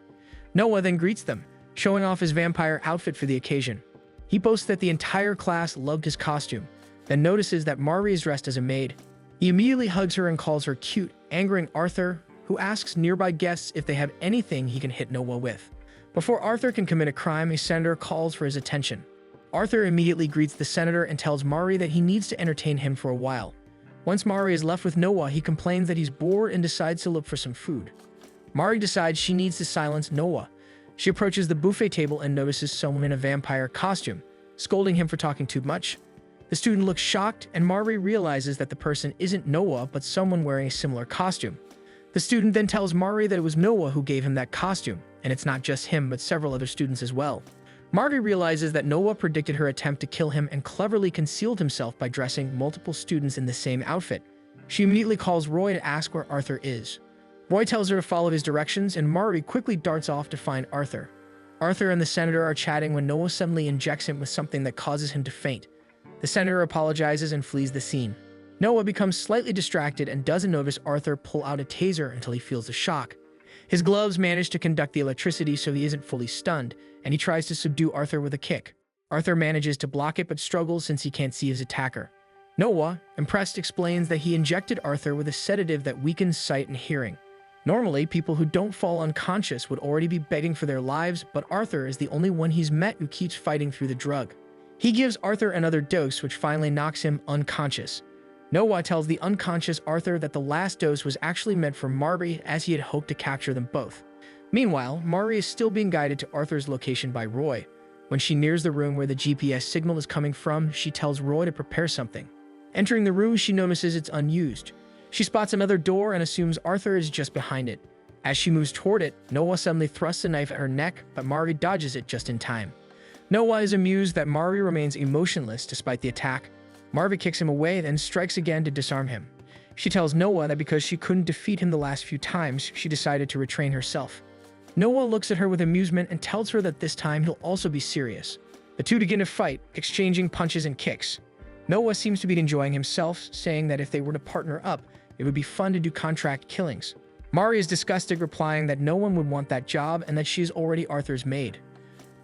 Noah then greets them, showing off his vampire outfit for the occasion. He boasts that the entire class loved his costume, then notices that Mari is dressed as a maid. He immediately hugs her and calls her cute, angering Arthur, who asks nearby guests if they have anything he can hit Noah with. Before Arthur can commit a crime, a senator calls for his attention. Arthur immediately greets the senator and tells Mari that he needs to entertain him for a while. Once Mari is left with Noah, he complains that he's bored and decides to look for some food. Mari decides she needs to silence Noah. She approaches the buffet table and notices someone in a vampire costume, scolding him for talking too much. The student looks shocked, and Mari realizes that the person isn't Noah but someone wearing a similar costume. The student then tells Mari that it was Noah who gave him that costume, and it's not just him but several other students as well. Mari realizes that Noah predicted her attempt to kill him and cleverly concealed himself by dressing multiple students in the same outfit. She immediately calls Roy to ask where Arthur is. Roy tells her to follow his directions, and Mari quickly darts off to find Arthur. Arthur and the senator are chatting when Noah suddenly injects him with something that causes him to faint. The senator apologizes and flees the scene. Noah becomes slightly distracted and doesn't notice Arthur pull out a taser until he feels the shock. His gloves manage to conduct the electricity so he isn't fully stunned, and he tries to subdue Arthur with a kick. Arthur manages to block it but struggles since he can't see his attacker. Noah, impressed, explains that he injected Arthur with a sedative that weakens sight and hearing. Normally, people who don't fall unconscious would already be begging for their lives, but Arthur is the only one he's met who keeps fighting through the drug. He gives Arthur another dose, which finally knocks him unconscious. Noah tells the unconscious Arthur that the last dose was actually meant for Mari, as he had hoped to capture them both. Meanwhile, Mari is still being guided to Arthur's location by Roy. When she nears the room where the GPS signal is coming from, she tells Roy to prepare something. Entering the room, she notices it's unused. She spots another door and assumes Arthur is just behind it. As she moves toward it, Noah suddenly thrusts a knife at her neck, but Mari dodges it just in time. Noah is amused that Mari remains emotionless despite the attack. Mari kicks him away, then strikes again to disarm him. She tells Noah that because she couldn't defeat him the last few times, she decided to retrain herself. Noah looks at her with amusement and tells her that this time he'll also be serious. The two begin to fight, exchanging punches and kicks. Noah seems to be enjoying himself, saying that if they were to partner up, it would be fun to do contract killings. Mari is disgusted, replying that no one would want that job and that she is already Arthur's maid.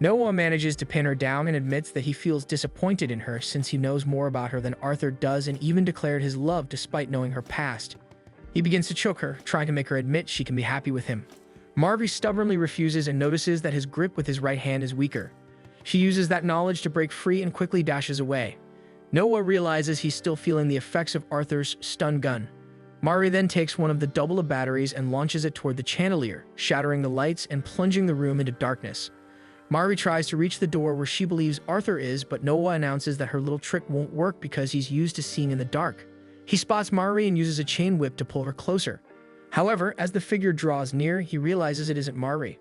Noah manages to pin her down and admits that he feels disappointed in her since he knows more about her than Arthur does and even declared his love despite knowing her past. He begins to choke her, trying to make her admit she can be happy with him. Mari stubbornly refuses and notices that his grip with his right hand is weaker. She uses that knowledge to break free and quickly dashes away. Noah realizes he's still feeling the effects of Arthur's stun gun. Mari then takes one of the double of batteries and launches it toward the chandelier, shattering the lights and plunging the room into darkness. Mari tries to reach the door where she believes Arthur is, but Noah announces that her little trick won't work because he's used to seeing in the dark. He spots Mari and uses a chain whip to pull her closer. However, as the figure draws near, he realizes it isn't Mari.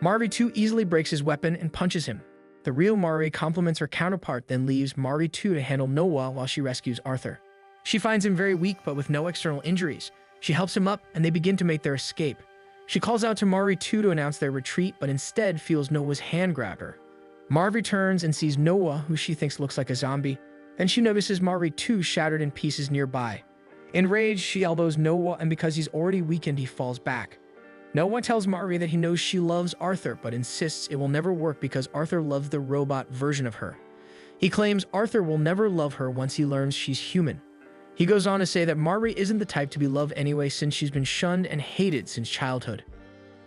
Mari too easily breaks his weapon and punches him. The real Mari compliments her counterpart, then leaves Mari too to handle Noah while she rescues Arthur. She finds him very weak but with no external injuries. She helps him up and they begin to make their escape. She calls out to Mari too to announce their retreat, but instead feels Noah's hand grab her. Mari turns and sees Noah, who she thinks looks like a zombie. Then she notices Mari too shattered in pieces nearby. Enraged, she elbows Noah, and because he's already weakened, he falls back. Noah tells Mari that he knows she loves Arthur, but insists it will never work because Arthur loves the robot version of her. He claims Arthur will never love her once he learns she's human. He goes on to say that Mari isn't the type to be loved anyway since she's been shunned and hated since childhood.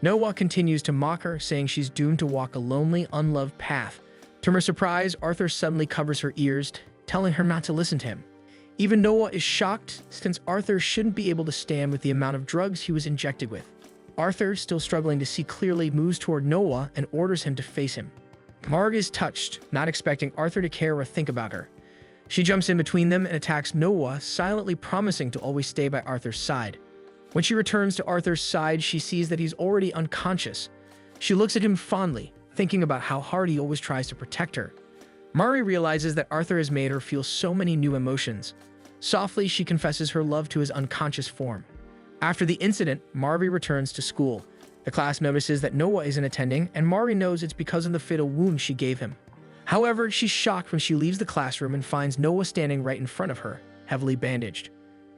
Noah continues to mock her, saying she's doomed to walk a lonely, unloved path. To her surprise, Arthur suddenly covers her ears, telling her not to listen to him. Even Noah is shocked since Arthur shouldn't be able to stand with the amount of drugs he was injected with. Arthur, still struggling to see clearly, moves toward Noah and orders him to face him. Marg is touched, not expecting Arthur to care or think about her. She jumps in between them and attacks Noah, silently promising to always stay by Arthur's side. When she returns to Arthur's side, she sees that he's already unconscious. She looks at him fondly, thinking about how hard he always tries to protect her. Mari realizes that Arthur has made her feel so many new emotions. Softly, she confesses her love to his unconscious form. After the incident, Mari returns to school. The class notices that Noah isn't attending, and Mari knows it's because of the fatal wound she gave him. However, she's shocked when she leaves the classroom and finds Noah standing right in front of her, heavily bandaged.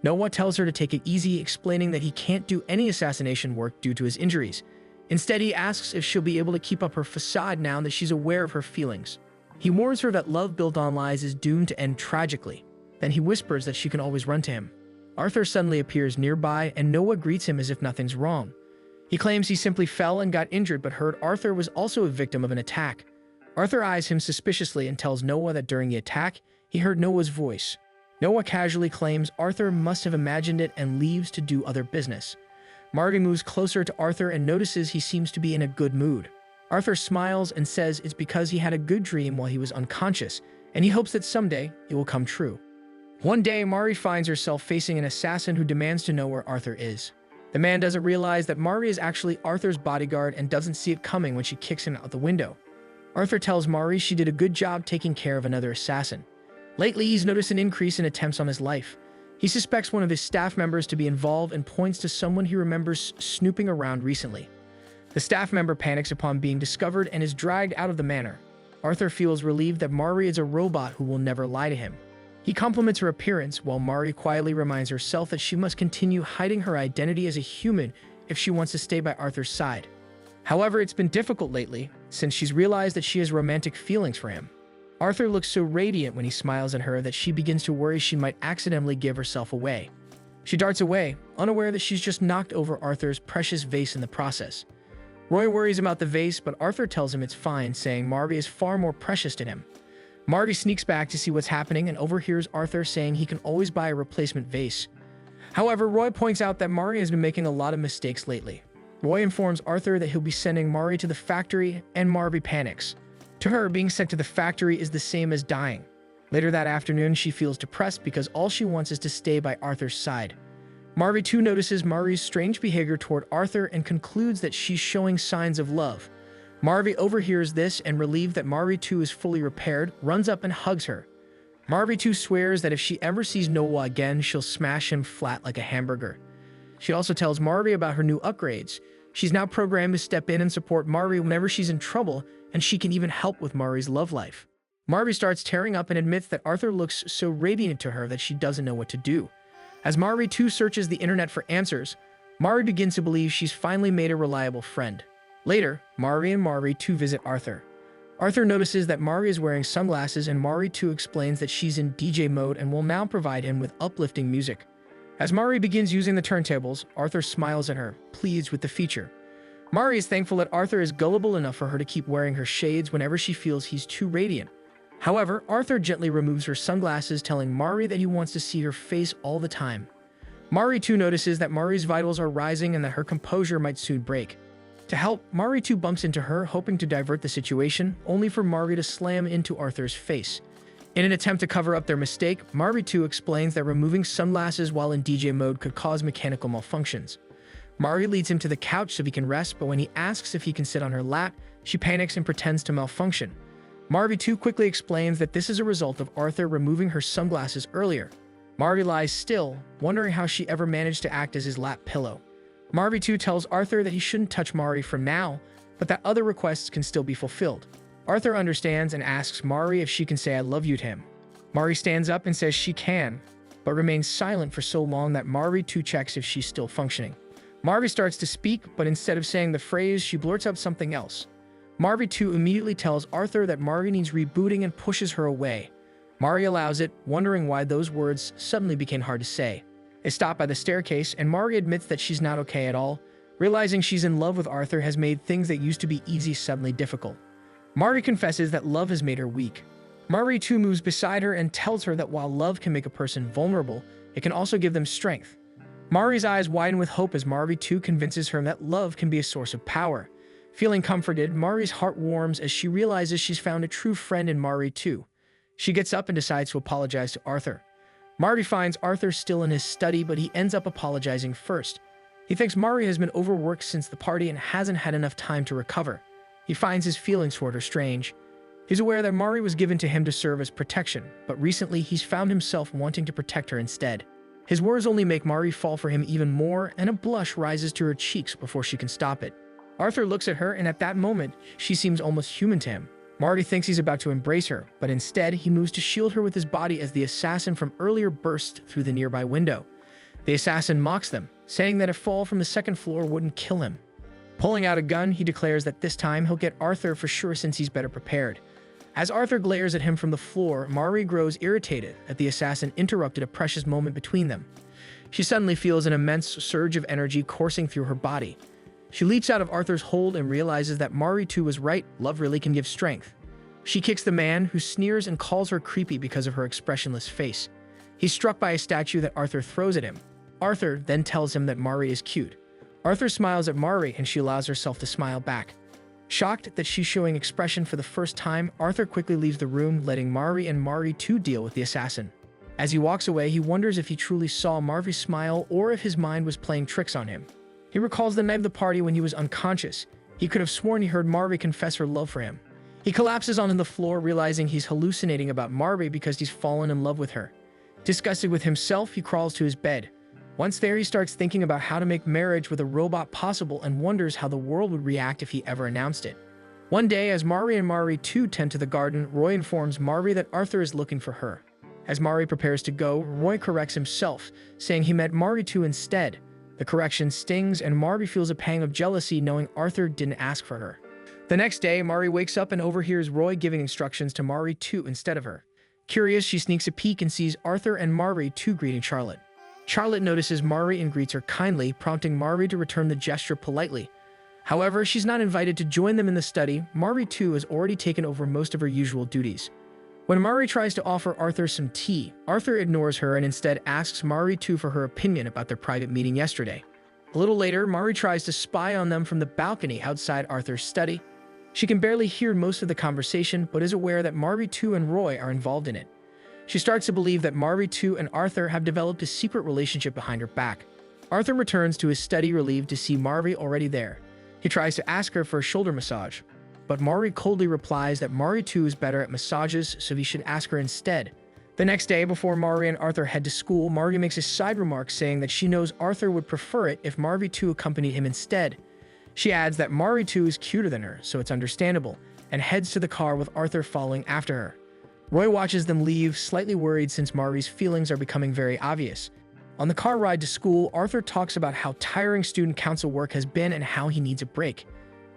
Noah tells her to take it easy, explaining that he can't do any assassination work due to his injuries. Instead, he asks if she'll be able to keep up her facade now that she's aware of her feelings. He warns her that love built on lies is doomed to end tragically. Then he whispers that she can always run to him. Arthur suddenly appears nearby and Noah greets him as if nothing's wrong. He claims he simply fell and got injured but heard Arthur was also a victim of an attack. Arthur eyes him suspiciously and tells Noah that during the attack, he heard Noah's voice. Noah casually claims Arthur must have imagined it and leaves to do other business. Marty moves closer to Arthur and notices he seems to be in a good mood. Arthur smiles and says it's because he had a good dream while he was unconscious, and he hopes that someday it will come true. One day, Mari finds herself facing an assassin who demands to know where Arthur is. The man doesn't realize that Mari is actually Arthur's bodyguard and doesn't see it coming when she kicks him out the window. Arthur tells Mari she did a good job taking care of another assassin. Lately, he's noticed an increase in attempts on his life. He suspects one of his staff members to be involved and points to someone he remembers snooping around recently. The staff member panics upon being discovered and is dragged out of the manor. Arthur feels relieved that Mari is a robot who will never lie to him. He compliments her appearance while Mari quietly reminds herself that she must continue hiding her identity as a human if she wants to stay by Arthur's side. However, it's been difficult lately since she's realized that she has romantic feelings for him. Arthur looks so radiant when he smiles at her that she begins to worry she might accidentally give herself away. She darts away, unaware that she's just knocked over Arthur's precious vase in the process. Roy worries about the vase, but Arthur tells him it's fine, saying Mari is far more precious to him. Marty sneaks back to see what's happening and overhears Arthur saying he can always buy a replacement vase. However, Roy points out that Mari has been making a lot of mistakes lately. Roy informs Arthur that he'll be sending Mari to the factory, and Mari panics. To her, being sent to the factory is the same as dying. Later that afternoon, she feels depressed because all she wants is to stay by Arthur's side. Mari too notices Mari's strange behavior toward Arthur and concludes that she's showing signs of love. Marvi overhears this and, relieved that Mari too is fully repaired, runs up and hugs her. Marvi too swears that if she ever sees Noah again, she'll smash him flat like a hamburger. She also tells Marvi about her new upgrades. She's now programmed to step in and support Mari whenever she's in trouble, and she can even help with Mari's love life. Marvi starts tearing up and admits that Arthur looks so radiant to her that she doesn't know what to do. As Mari too searches the internet for answers, Mari begins to believe she's finally made a reliable friend. Later, Mari and Mari too visit Arthur. Arthur notices that Mari is wearing sunglasses, and Mari too explains that she's in DJ mode and will now provide him with uplifting music. As Mari begins using the turntables, Arthur smiles at her, pleased with the feature. Mari is thankful that Arthur is gullible enough for her to keep wearing her shades whenever she feels he's too radiant. However, Arthur gently removes her sunglasses, telling Mari that he wants to see her face all the time. Mari too notices that Mari's vitals are rising and that her composure might soon break. To help, Mari too bumps into her, hoping to divert the situation, only for Mari to slam into Arthur's face. In an attempt to cover up their mistake, Mari too explains that removing sunglasses while in DJ mode could cause mechanical malfunctions. Mari leads him to the couch so he can rest, but when he asks if he can sit on her lap, she panics and pretends to malfunction. Mari too quickly explains that this is a result of Arthur removing her sunglasses earlier. Mari lies still, wondering how she ever managed to act as his lap pillow. Mari too tells Arthur that he shouldn't touch Mari for now, but that other requests can still be fulfilled. Arthur understands and asks Mari if she can say I love you to him. Mari stands up and says she can, but remains silent for so long that Mari too checks if she's still functioning. Mari starts to speak, but instead of saying the phrase, she blurts out something else. Mari too immediately tells Arthur that Mari needs rebooting and pushes her away. Mari allows it, wondering why those words suddenly became hard to say. They stop by the staircase, and Mari admits that she's not okay at all. Realizing she's in love with Arthur has made things that used to be easy suddenly difficult. Mari confesses that love has made her weak. Mari too moves beside her and tells her that while love can make a person vulnerable, it can also give them strength. Mari's eyes widen with hope as Mari too convinces her that love can be a source of power. Feeling comforted, Mari's heart warms as she realizes she's found a true friend in Mari too. She gets up and decides to apologize to Arthur. Mari finds Arthur still in his study, but he ends up apologizing first. He thinks Mari has been overworked since the party and hasn't had enough time to recover. He finds his feelings toward her strange. He's aware that Mari was given to him to serve as protection, but recently he's found himself wanting to protect her instead. His words only make Mari fall for him even more, and a blush rises to her cheeks before she can stop it. Arthur looks at her, and at that moment, she seems almost human to him. Mari thinks he's about to embrace her, but instead he moves to shield her with his body as the assassin from earlier bursts through the nearby window. The assassin mocks them, saying that a fall from the second floor wouldn't kill him. Pulling out a gun, he declares that this time he'll get Arthur for sure since he's better prepared. As Arthur glares at him from the floor, Mari grows irritated that the assassin interrupted a precious moment between them. She suddenly feels an immense surge of energy coursing through her body. She leaps out of Arthur's hold and realizes that Mari too was right, love really can give strength. She kicks the man, who sneers and calls her creepy because of her expressionless face. He's struck by a statue that Arthur throws at him. Arthur then tells him that Mari is cute. Arthur smiles at Mari and she allows herself to smile back. Shocked that she's showing expression for the first time, Arthur quickly leaves the room, letting Mari and Mari too deal with the assassin. As he walks away, he wonders if he truly saw Mari smile or if his mind was playing tricks on him. He recalls the night of the party when he was unconscious. He could have sworn he heard Mari confess her love for him. He collapses onto the floor, realizing he's hallucinating about Mari because he's fallen in love with her. Disgusted with himself, he crawls to his bed. Once there, he starts thinking about how to make marriage with a robot possible and wonders how the world would react if he ever announced it. One day, as Mari and Mari too tend to the garden, Roy informs Mari that Arthur is looking for her. As Mari prepares to go, Roy corrects himself, saying he meant Mari too instead. The correction stings, and Mari feels a pang of jealousy knowing Arthur didn't ask for her. The next day, Mari wakes up and overhears Roy giving instructions to Mari too instead of her. Curious, she sneaks a peek and sees Arthur and Mari too greeting Charlotte. Charlotte notices Mari and greets her kindly, prompting Mari to return the gesture politely. However, she's not invited to join them in the study. Mari too has already taken over most of her usual duties. When Mari tries to offer Arthur some tea, Arthur ignores her and instead asks Mari too for her opinion about their private meeting yesterday. A little later, Mari tries to spy on them from the balcony outside Arthur's study. She can barely hear most of the conversation, but is aware that Mari too and Roy are involved in it. She starts to believe that Mari too and Arthur have developed a secret relationship behind her back. Arthur returns to his study relieved to see Mari already there. He tries to ask her for a shoulder massage, but Mari coldly replies that Mari too is better at massages, so he should ask her instead. The next day, before Mari and Arthur head to school, Mari makes a side remark saying that she knows Arthur would prefer it if Mari too accompanied him instead. She adds that Mari too is cuter than her, so it's understandable, and heads to the car with Arthur following after her. Roy watches them leave, slightly worried since Mari's feelings are becoming very obvious. On the car ride to school, Arthur talks about how tiring student council work has been and how he needs a break.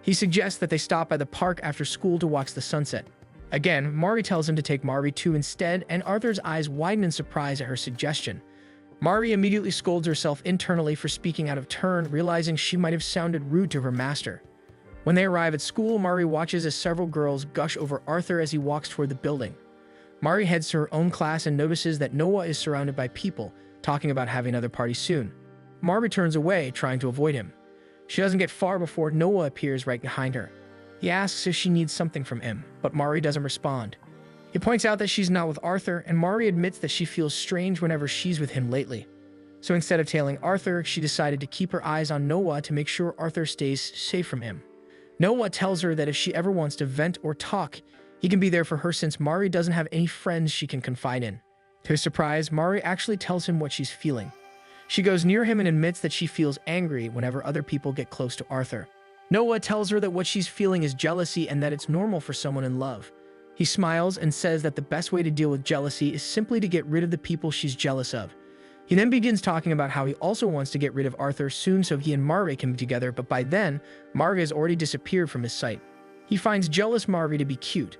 He suggests that they stop by the park after school to watch the sunset. Again, Mari tells him to take Mari too instead, and Arthur's eyes widen in surprise at her suggestion. Mari immediately scolds herself internally for speaking out of turn, realizing she might have sounded rude to her master. When they arrive at school, Mari watches as several girls gush over Arthur as he walks toward the building. Mari heads to her own class and notices that Noah is surrounded by people, talking about having another party soon. Mari turns away, trying to avoid him. She doesn't get far before Noah appears right behind her. He asks if she needs something from him, but Mari doesn't respond. He points out that she's not with Arthur, and Mari admits that she feels strange whenever she's with him lately. So instead of tailing Arthur, she decided to keep her eyes on Noah to make sure Arthur stays safe from him. Noah tells her that if she ever wants to vent or talk, he can be there for her since Mari doesn't have any friends she can confide in. To his surprise, Mari actually tells him what she's feeling. She goes near him and admits that she feels angry whenever other people get close to Arthur. Noah tells her that what she's feeling is jealousy and that it's normal for someone in love. He smiles and says that the best way to deal with jealousy is simply to get rid of the people she's jealous of. He then begins talking about how he also wants to get rid of Arthur soon so he and Mari can be together, but by then, Mari has already disappeared from his sight. He finds jealous Mari to be cute.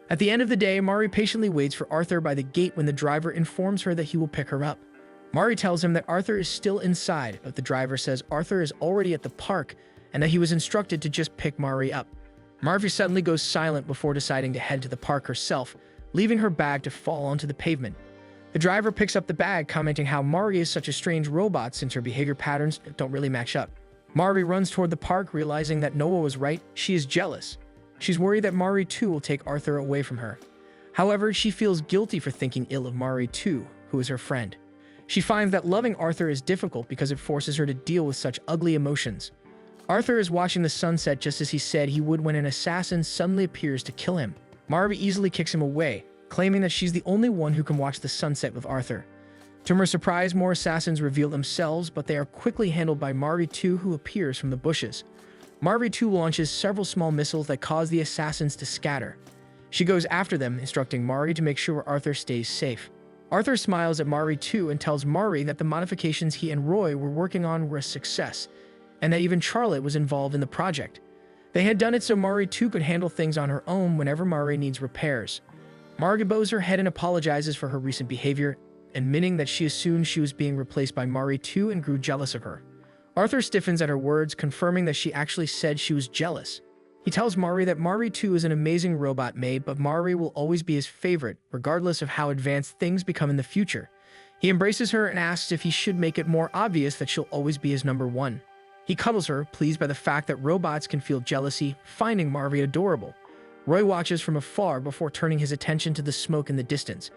At the end of the day, Mari patiently waits for Arthur by the gate when the driver informs her that he will pick her up. Mari tells him that Arthur is still inside, but the driver says Arthur is already at the park and that he was instructed to just pick Mari up. Mari suddenly goes silent before deciding to head to the park herself, leaving her bag to fall onto the pavement. The driver picks up the bag, commenting how Mari is such a strange robot since her behavior patterns don't really match up. Mari runs toward the park, realizing that Noah was right. She is jealous. She's worried that Mari too will take Arthur away from her. However, she feels guilty for thinking ill of Mari too, who is her friend. She finds that loving Arthur is difficult because it forces her to deal with such ugly emotions. Arthur is watching the sunset just as he said he would when an assassin suddenly appears to kill him. Mari easily kicks him away, claiming that she's the only one who can watch the sunset with Arthur. To her surprise, more assassins reveal themselves, but they are quickly handled by Mari too, who appears from the bushes. Mari too launches several small missiles that cause the assassins to scatter. She goes after them, instructing Mari to make sure Arthur stays safe. Arthur smiles at Mari too and tells Mari that the modifications he and Roy were working on were a success, and that even Charlotte was involved in the project. They had done it so Mari too could handle things on her own whenever Mari needs repairs. Mari bows her head and apologizes for her recent behavior. admitting that she assumed she was being replaced by Mari too and grew jealous of her. Arthur stiffens at her words, confirming that she actually said she was jealous. He tells Mari that Mari too is an amazing robot maid, but Mari will always be his favorite, regardless of how advanced things become in the future. He embraces her and asks if he should make it more obvious that she'll always be his number one. He cuddles her, pleased by the fact that robots can feel jealousy, finding Mari adorable. Roy watches from afar before turning his attention to the smoke in the distance.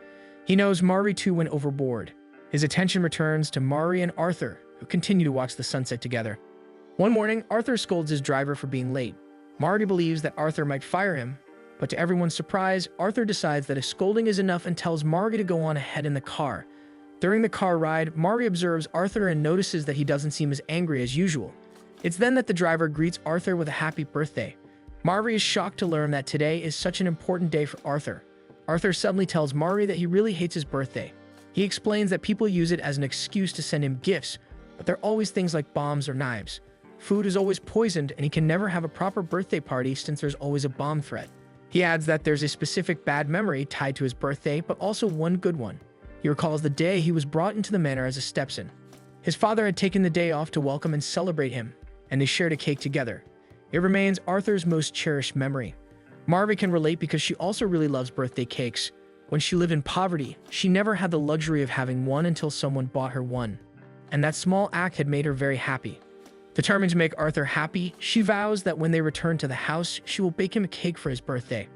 He knows Mari too went overboard. His attention returns to Mari and Arthur, who continue to watch the sunset together. One morning, Arthur scolds his driver for being late. Mari believes that Arthur might fire him, but to everyone's surprise, Arthur decides that a scolding is enough and tells Mari to go on ahead in the car. During the car ride, Mari observes Arthur and notices that he doesn't seem as angry as usual. It's then that the driver greets Arthur with a happy birthday. Mari is shocked to learn that today is such an important day for Arthur. Arthur suddenly tells Mari that he really hates his birthday. He explains that people use it as an excuse to send him gifts, but they're always things like bombs or knives. Food is always poisoned, and he can never have a proper birthday party since there's always a bomb threat. He adds that there's a specific bad memory tied to his birthday, but also one good one. He recalls the day he was brought into the manor as a stepson. His father had taken the day off to welcome and celebrate him, and they shared a cake together. It remains Arthur's most cherished memory. Mari can relate because she also really loves birthday cakes. When she lived in poverty, she never had the luxury of having one until someone bought her one. And that small act had made her very happy. Determined to make Arthur happy, she vows that when they return to the house, she will bake him a cake for his birthday.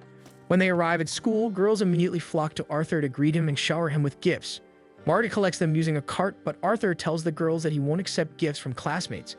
When they arrive at school, girls immediately flock to Arthur to greet him and shower him with gifts. Mari collects them using a cart, but Arthur tells the girls that he won't accept gifts from classmates.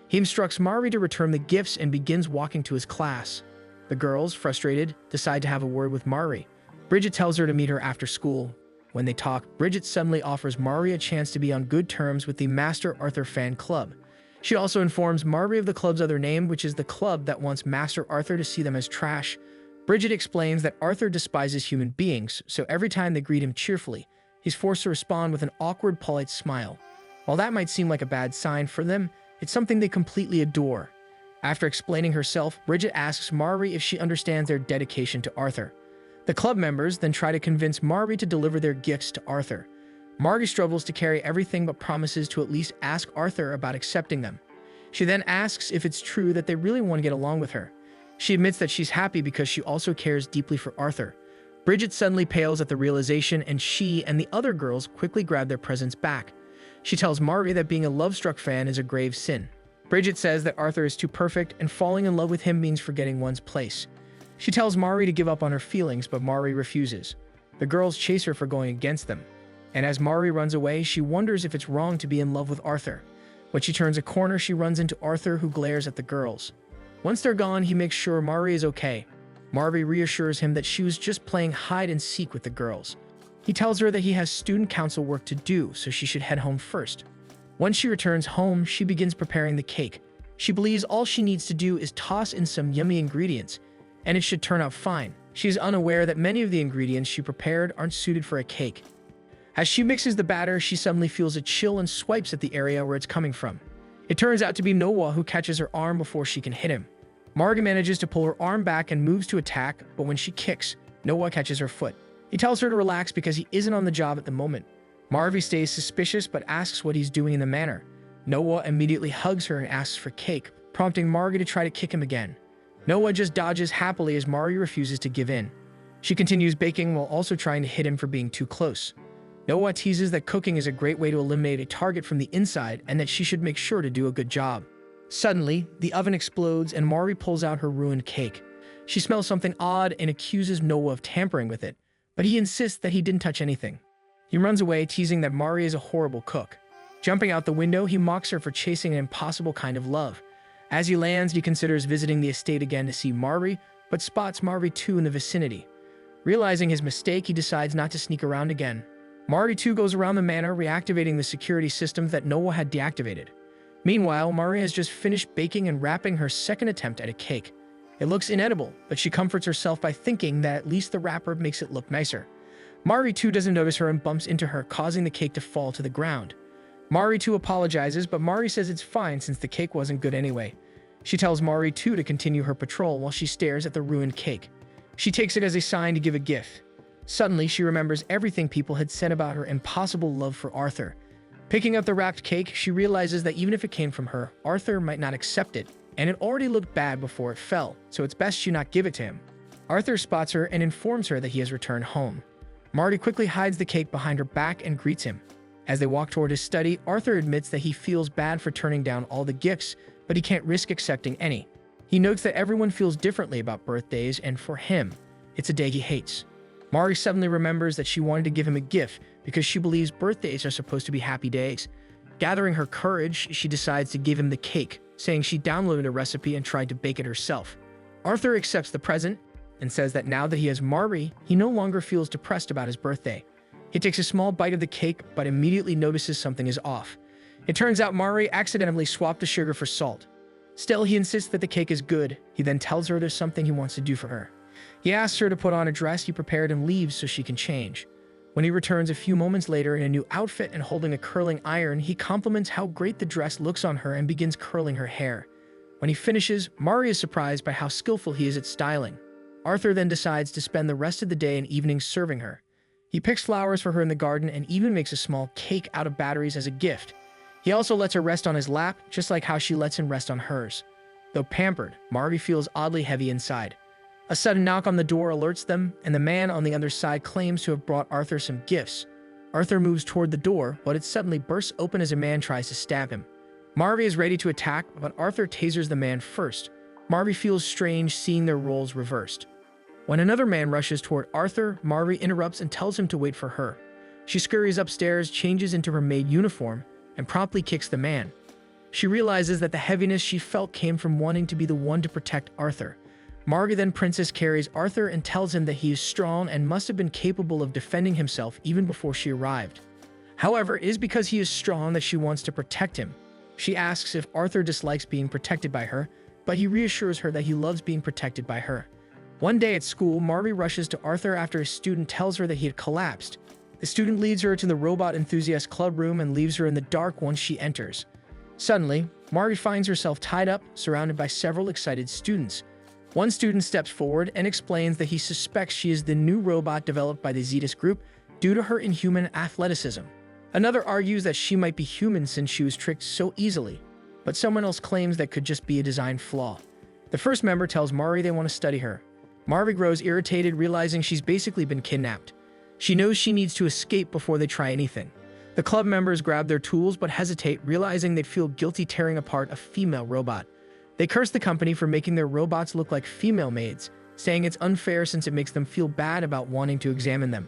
He instructs Mari to return the gifts and begins walking to his class. The girls, frustrated, decide to have a word with Mari. Bridget tells her to meet her after school. When they talk, Bridget suddenly offers Mari a chance to be on good terms with the Master Arthur fan club. She also informs Mari of the club's other name, which is the club that wants Master Arthur to see them as trash. Bridget explains that Arthur despises human beings, so every time they greet him cheerfully, he's forced to respond with an awkward, polite smile. While that might seem like a bad sign for them, it's something they completely adore. After explaining herself, Bridget asks Mari if she understands their dedication to Arthur. The club members then try to convince Mari to deliver their gifts to Arthur. Mari struggles to carry everything but promises to at least ask Arthur about accepting them. She then asks if it's true that they really want to get along with her. She admits that she's happy because she also cares deeply for Arthur. Bridget suddenly pales at the realization, and she and the other girls quickly grab their presents back. She tells Mari that being a love-struck fan is a grave sin. Bridget says that Arthur is too perfect, and falling in love with him means forgetting one's place. She tells Mari to give up on her feelings, but Mari refuses. The girls chase her for going against them. And as Mari runs away, she wonders if it's wrong to be in love with Arthur. When she turns a corner, she runs into Arthur, who glares at the girls. Once they're gone, he makes sure Mari is okay. Mari reassures him that she was just playing hide and seek with the girls. He tells her that he has student council work to do, so she should head home first. Once she returns home, she begins preparing the cake. She believes all she needs to do is toss in some yummy ingredients, and it should turn out fine. She is unaware that many of the ingredients she prepared aren't suited for a cake. As she mixes the batter, she suddenly feels a chill and swipes at the area where it's coming from. It turns out to be Noah, who catches her arm before she can hit him. Marga manages to pull her arm back and moves to attack, but when she kicks, Noah catches her foot. He tells her to relax because he isn't on the job at the moment. Marvi stays suspicious but asks what he's doing in the manor. Noah immediately hugs her and asks for cake, prompting Marga to try to kick him again. Noah just dodges happily as Mari refuses to give in. She continues baking while also trying to hit him for being too close. Noah teases that cooking is a great way to eliminate a target from the inside and that she should make sure to do a good job. Suddenly, the oven explodes and Mari pulls out her ruined cake. She smells something odd and accuses Noah of tampering with it, but he insists that he didn't touch anything. He runs away, teasing that Mari is a horrible cook. Jumping out the window, he mocks her for chasing an impossible kind of love. As he lands, he considers visiting the estate again to see Mari, but spots Mari too in the vicinity. Realizing his mistake, he decides not to sneak around again. Mari too goes around the manor, reactivating the security system that Noah had deactivated. Meanwhile, Mari has just finished baking and wrapping her second attempt at a cake. It looks inedible, but she comforts herself by thinking that at least the wrapper makes it look nicer. Mari too doesn't notice her and bumps into her, causing the cake to fall to the ground. Mari too apologizes, but Mari says it's fine since the cake wasn't good anyway. She tells Mari too to continue her patrol while she stares at the ruined cake. She takes it as a sign to give a gift. Suddenly, she remembers everything people had said about her impossible love for Arthur. Picking up the wrapped cake, she realizes that even if it came from her, Arthur might not accept it, and it already looked bad before it fell, so it's best she not give it to him. Arthur spots her and informs her that he has returned home. Marty quickly hides the cake behind her back and greets him. As they walk toward his study, Arthur admits that he feels bad for turning down all the gifts, but he can't risk accepting any. He notes that everyone feels differently about birthdays, and for him, it's a day he hates. Marty suddenly remembers that she wanted to give him a gift because she believes birthdays are supposed to be happy days. Gathering her courage, she decides to give him the cake, saying she downloaded a recipe and tried to bake it herself. Arthur accepts the present and says that now that he has Marty, he no longer feels depressed about his birthday. He takes a small bite of the cake, but immediately notices something is off. It turns out Marty accidentally swapped the sugar for salt. Still, he insists that the cake is good. He then tells her there's something he wants to do for her. He asks her to put on a dress he prepared and leaves so she can change. When he returns a few moments later in a new outfit and holding a curling iron, he compliments how great the dress looks on her and begins curling her hair. When he finishes, Marty is surprised by how skillful he is at styling. Arthur then decides to spend the rest of the day and evening serving her. He picks flowers for her in the garden and even makes a small cake out of batteries as a gift. He also lets her rest on his lap, just like how she lets him rest on hers. Though pampered, Marty feels oddly heavy inside. A sudden knock on the door alerts them, and the man on the other side claims to have brought Arthur some gifts. Arthur moves toward the door, but it suddenly bursts open as a man tries to stab him. Marty is ready to attack, but Arthur tasers the man first. Marty feels strange seeing their roles reversed. When another man rushes toward Arthur, Marty interrupts and tells him to wait for her. She scurries upstairs, changes into her maid uniform, and promptly kicks the man. She realizes that the heaviness she felt came from wanting to be the one to protect Arthur. Marty then Princess carries Arthur and tells him that he is strong and must have been capable of defending himself even before she arrived. However, it is because he is strong that she wants to protect him. She asks if Arthur dislikes being protected by her, but he reassures her that he loves being protected by her. One day at school, Marty rushes to Arthur after a student tells her that he had collapsed. The student leads her to the robot enthusiast club room and leaves her in the dark once she enters. Suddenly, Marty finds herself tied up, surrounded by several excited students. One student steps forward and explains that he suspects she is the new robot developed by the Zetas group due to her inhuman athleticism. Another argues that she might be human since she was tricked so easily, but someone else claims that could just be a design flaw. The first member tells Marty they want to study her. Marty grows irritated, realizing she's basically been kidnapped. She knows she needs to escape before they try anything. The club members grab their tools but hesitate, realizing they'd feel guilty tearing apart a female robot. They curse the company for making their robots look like female maids, saying it's unfair since it makes them feel bad about wanting to examine them.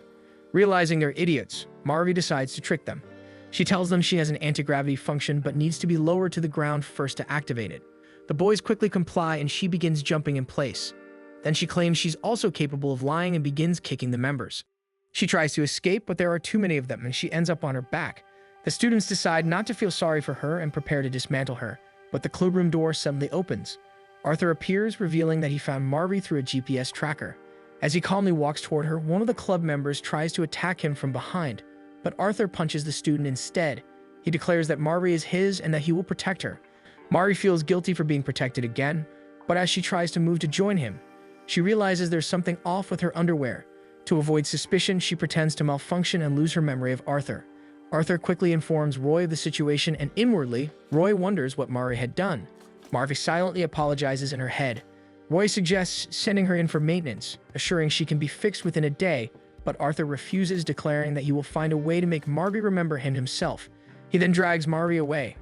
Realizing they're idiots, Marty decides to trick them. She tells them she has an anti-gravity function but needs to be lowered to the ground first to activate it. The boys quickly comply and she begins jumping in place. Then she claims she's also capable of lying and begins kicking the members. She tries to escape, but there are too many of them and she ends up on her back. The students decide not to feel sorry for her and prepare to dismantle her, but the clubroom door suddenly opens. Arthur appears, revealing that he found Marty through a GPS tracker. As he calmly walks toward her, one of the club members tries to attack him from behind, but Arthur punches the student instead. He declares that Marty is his and that he will protect her. Marty feels guilty for being protected again, but as she tries to move to join him, she realizes there's something off with her underwear. To avoid suspicion, she pretends to malfunction and lose her memory of Arthur. Arthur quickly informs Roy of the situation, and inwardly, Roy wonders what Marty had done. Marty silently apologizes in her head. Roy suggests sending her in for maintenance, assuring she can be fixed within a day, but Arthur refuses, declaring that he will find a way to make Marty remember him himself. He then drags Marty away.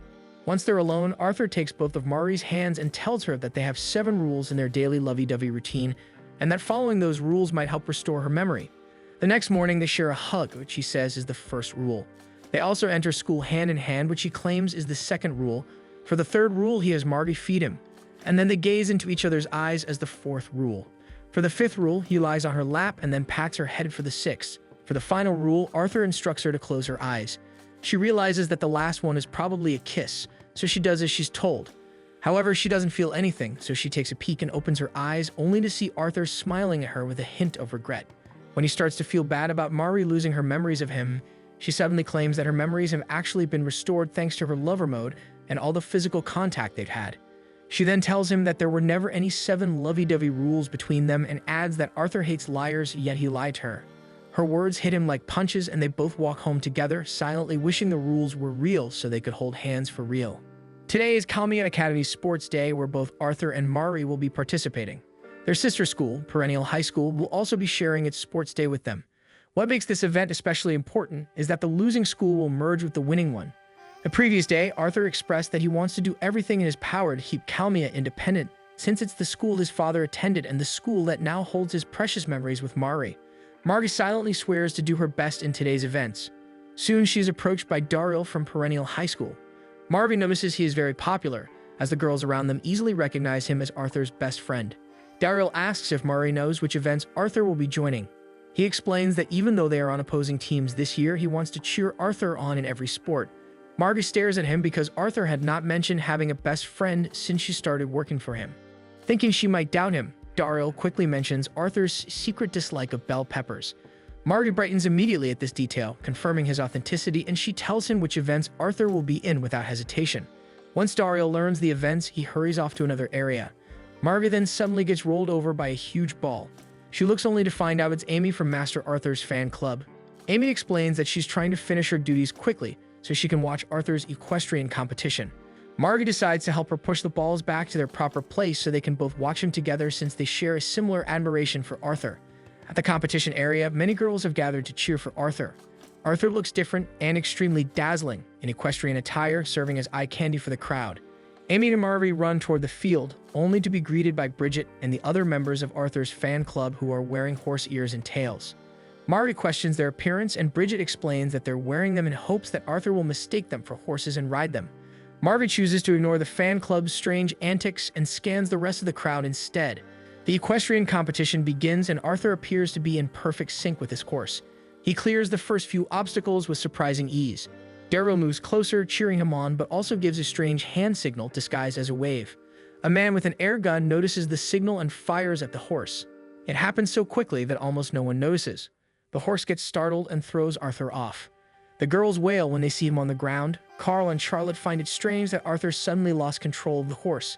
Once they're alone, Arthur takes both of Marty's hands and tells her that they have 7 rules in their daily lovey-dovey routine, and that following those rules might help restore her memory. The next morning, they share a hug, which he says is the first rule. They also enter school hand in hand, which he claims is the second rule. For the third rule, he has Marty feed him, and then they gaze into each other's eyes as the 4th rule. For the 5th rule, he lies on her lap and then pats her head for the 6th. For the final rule, Arthur instructs her to close her eyes. She realizes that the last one is probably a kiss, so she does as she's told. However, she doesn't feel anything, so she takes a peek and opens her eyes, only to see Arthur smiling at her with a hint of regret. When he starts to feel bad about Marty losing her memories of him, she suddenly claims that her memories have actually been restored thanks to her lover mode and all the physical contact they've had. She then tells him that there were never any 7 lovey-dovey rules between them and adds that Arthur hates liars, yet he lied to her. Her words hit him like punches, and they both walk home together, silently wishing the rules were real so they could hold hands for real. Today is Kamiya Academy's sports day, where both Arthur and Mari will be participating. Their sister school, Perennial High School, will also be sharing its sports day with them. What makes this event especially important is that the losing school will merge with the winning one. The previous day, Arthur expressed that he wants to do everything in his power to keep Kamiya independent, since it's the school his father attended and the school that now holds his precious memories with Mari. Mari silently swears to do her best in today's events. Soon she is approached by Daryl from Perennial High School. Mari notices he is very popular, as the girls around them easily recognize him as Arthur's best friend. Daryl asks if Mari knows which events Arthur will be joining. He explains that even though they are on opposing teams this year, he wants to cheer Arthur on in every sport. Mari stares at him because Arthur had not mentioned having a best friend since she started working for him. Thinking she might doubt him, Daryl quickly mentions Arthur's secret dislike of bell peppers. Mari brightens immediately at this detail, confirming his authenticity, and she tells him which events Arthur will be in without hesitation. Once Daryl learns the events, he hurries off to another area. Mari then suddenly gets rolled over by a huge ball. She looks only to find out it's Amy from Master Arthur's fan club. Amy explains that she's trying to finish her duties quickly so she can watch Arthur's equestrian competition. Mari decides to help her push the balls back to their proper place so they can both watch him together, since they share a similar admiration for Arthur. At the competition area, many girls have gathered to cheer for Arthur. Arthur looks different and extremely dazzling in equestrian attire, serving as eye candy for the crowd. Amy and Mari run toward the field, only to be greeted by Bridget and the other members of Arthur's fan club who are wearing horse ears and tails. Mari questions their appearance, and Bridget explains that they're wearing them in hopes that Arthur will mistake them for horses and ride them. Mari chooses to ignore the fan club's strange antics and scans the rest of the crowd instead. The equestrian competition begins, and Arthur appears to be in perfect sync with his horse. He clears the first few obstacles with surprising ease. Daryl moves closer, cheering him on, but also gives a strange hand signal disguised as a wave. A man with an air gun notices the signal and fires at the horse. It happens so quickly that almost no one notices. The horse gets startled and throws Arthur off. The girls wail when they see him on the ground. Carl and Charlotte find it strange that Arthur suddenly lost control of the horse.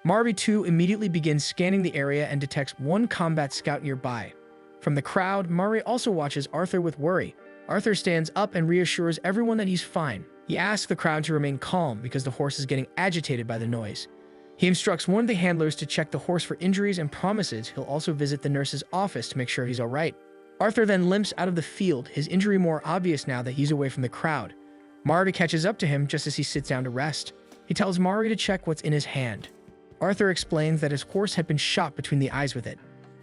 Mari too immediately begins scanning the area and detects one combat scout nearby. From the crowd, Mari also watches Arthur with worry. Arthur stands up and reassures everyone that he's fine. He asks the crowd to remain calm because the horse is getting agitated by the noise. He instructs one of the handlers to check the horse for injuries and promises he'll also visit the nurse's office to make sure he's alright. Arthur then limps out of the field, his injury more obvious now that he's away from the crowd. Mari catches up to him just as he sits down to rest. He tells Mari to check what's in his hand. Arthur explains that his horse had been shot between the eyes with it.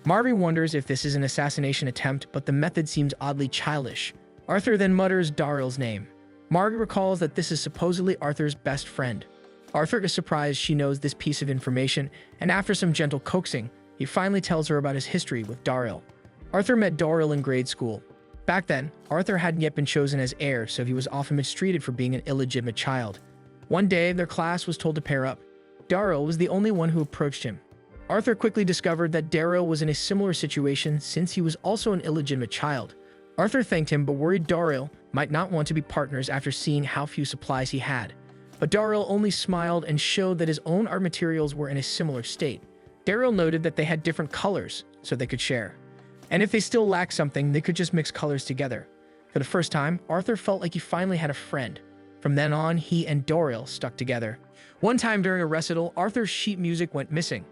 Mari wonders if this is an assassination attempt, but the method seems oddly childish. Arthur then mutters Daryl's name. Mari recalls that this is supposedly Arthur's best friend. Arthur is surprised she knows this piece of information, and after some gentle coaxing, he finally tells her about his history with Daryl. Arthur met Daryl in grade school. Back then, Arthur hadn't yet been chosen as heir, so he was often mistreated for being an illegitimate child. One day, their class was told to pair up. Daryl was the only one who approached him. Arthur quickly discovered that Daryl was in a similar situation since he was also an illegitimate child. Arthur thanked him, but worried Daryl might not want to be partners after seeing how few supplies he had. But Daryl only smiled and showed that his own art materials were in a similar state. Daryl noted that they had different colors, so they could share. And if they still lacked something, they could just mix colors together. For the first time, Arthur felt like he finally had a friend. From then on, he and Daryl stuck together. One time during a recital, Arthur's sheet music went missing.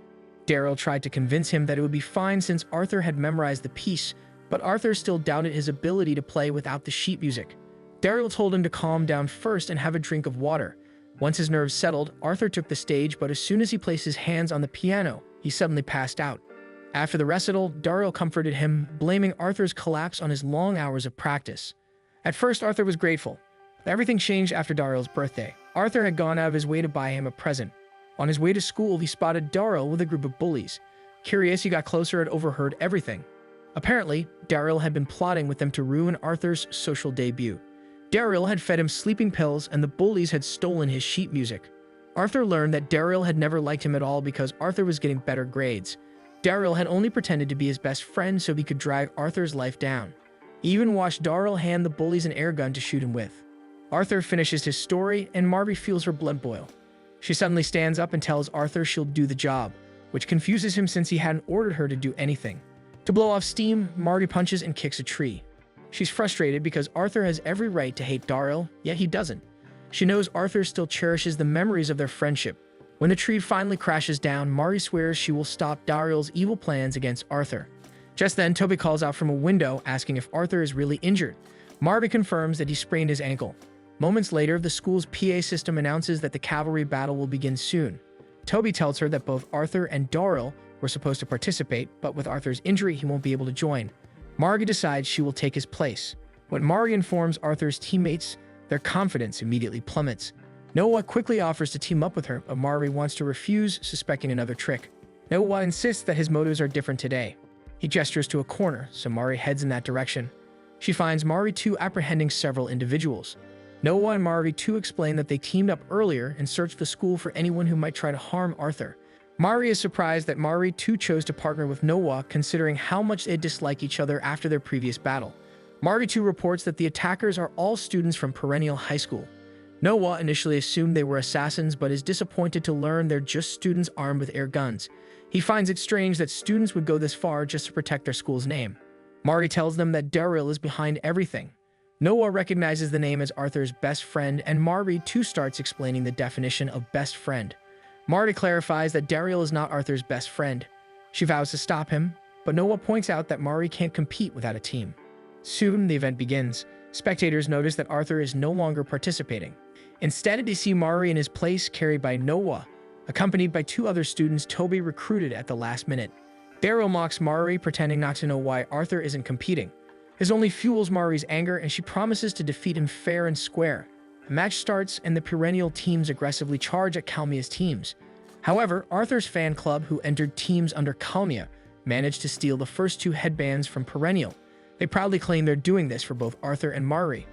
Daryl tried to convince him that it would be fine since Arthur had memorized the piece, but Arthur still doubted his ability to play without the sheet music. Daryl told him to calm down first and have a drink of water. Once his nerves settled, Arthur took the stage, but as soon as he placed his hands on the piano, he suddenly passed out. After the recital, Daryl comforted him, blaming Arthur's collapse on his long hours of practice. At first, Arthur was grateful, but everything changed after Daryl's birthday. Arthur had gone out of his way to buy him a present. On his way to school, he spotted Daryl with a group of bullies. Curious, he got closer and overheard everything. Apparently, Daryl had been plotting with them to ruin Arthur's social debut. Daryl had fed him sleeping pills, and the bullies had stolen his sheet music. Arthur learned that Daryl had never liked him at all because Arthur was getting better grades. Daryl had only pretended to be his best friend so he could drag Arthur's life down. He even watched Daryl hand the bullies an air gun to shoot him with. Arthur finishes his story, and Mari feels her blood boil. She suddenly stands up and tells Arthur she'll do the job, which confuses him since he hadn't ordered her to do anything. To blow off steam, Mari punches and kicks a tree. She's frustrated because Arthur has every right to hate Daryl, yet he doesn't. She knows Arthur still cherishes the memories of their friendship. When the tree finally crashes down, Mari swears she will stop Daryl's evil plans against Arthur. Just then, Toby calls out from a window asking if Arthur is really injured. Mari confirms that he sprained his ankle. Moments later, the school's PA system announces that the cavalry battle will begin soon. Toby tells her that both Arthur and Daryl were supposed to participate, but with Arthur's injury, he won't be able to join. Mari decides she will take his place. When Mari informs Arthur's teammates, their confidence immediately plummets. Noah quickly offers to team up with her, but Mari wants to refuse, suspecting another trick. Noah insists that his motives are different today. He gestures to a corner, so Mari heads in that direction. She finds Mari too apprehending several individuals. Noah and Mari too explain that they teamed up earlier and searched the school for anyone who might try to harm Arthur. Mari is surprised that Mari too chose to partner with Noah, considering how much they dislike each other after their previous battle. Mari too reports that the attackers are all students from Perennial High School. Noah initially assumed they were assassins, but is disappointed to learn they're just students armed with air guns. He finds it strange that students would go this far just to protect their school's name. Mari tells them that Daryl is behind everything. Noah recognizes the name as Arthur's best friend, and Mari too starts explaining the definition of best friend. Mari clarifies that Daryl is not Arthur's best friend. She vows to stop him, but Noah points out that Mari can't compete without a team. Soon, the event begins. Spectators notice that Arthur is no longer participating. Instead, they see Mari in his place, carried by Noah, accompanied by two other students Toby recruited at the last minute. Daryl mocks Mari, pretending not to know why Arthur isn't competing. This only fuels Mari's anger, and she promises to defeat him fair and square. A match starts, and the Perennial teams aggressively charge at Kalmia's teams. However, Arthur's fan club, who entered teams under Kalmia, managed to steal the first two headbands from Perennial. They proudly claim they're doing this for both Arthur and Mari.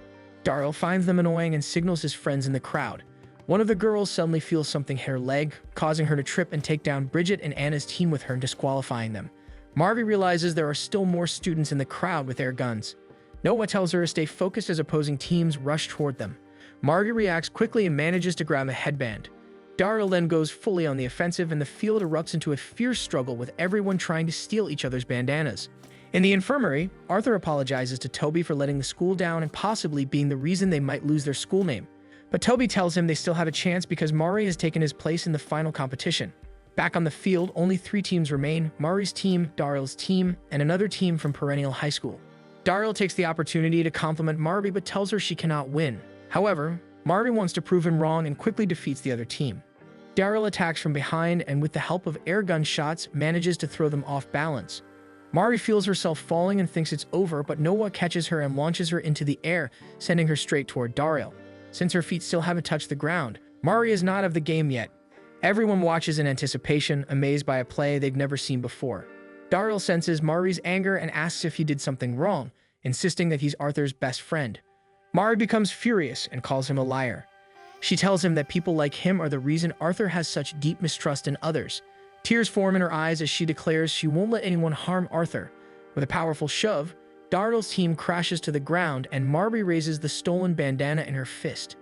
Daryl finds them annoying and signals his friends in the crowd. One of the girls suddenly feels something hit her leg, causing her to trip and take down Bridget and Anna's team with her, disqualifying them. Mari realizes there are still more students in the crowd with air guns. Noah tells her to stay focused as opposing teams rush toward them. Mari reacts quickly and manages to grab a headband. Daryl then goes fully on the offensive, and the field erupts into a fierce struggle with everyone trying to steal each other's bandanas. In the infirmary, Arthur apologizes to Toby for letting the school down and possibly being the reason they might lose their school name. But Toby tells him they still have a chance because Mari has taken his place in the final competition. Back on the field, only 3 teams remain: Mari's team, Daryl's team, and another team from Perennial High School. Daryl takes the opportunity to compliment Mari but tells her she cannot win. However, Mari wants to prove him wrong and quickly defeats the other team. Daryl attacks from behind and with the help of air gun shots manages to throw them off balance. Mari feels herself falling and thinks it's over, but Noah catches her and launches her into the air, sending her straight toward Daryl. Since her feet still haven't touched the ground, Mari is not of the game yet. Everyone watches in anticipation, amazed by a play they've never seen before. Daryl senses Mari's anger and asks if he did something wrong, insisting that he's Arthur's best friend. Mari becomes furious and calls him a liar. She tells him that people like him are the reason Arthur has such deep mistrust in others. Tears form in her eyes as she declares she won't let anyone harm Arthur. With a powerful shove, Daryl's team crashes to the ground and Mari raises the stolen bandana in her fist.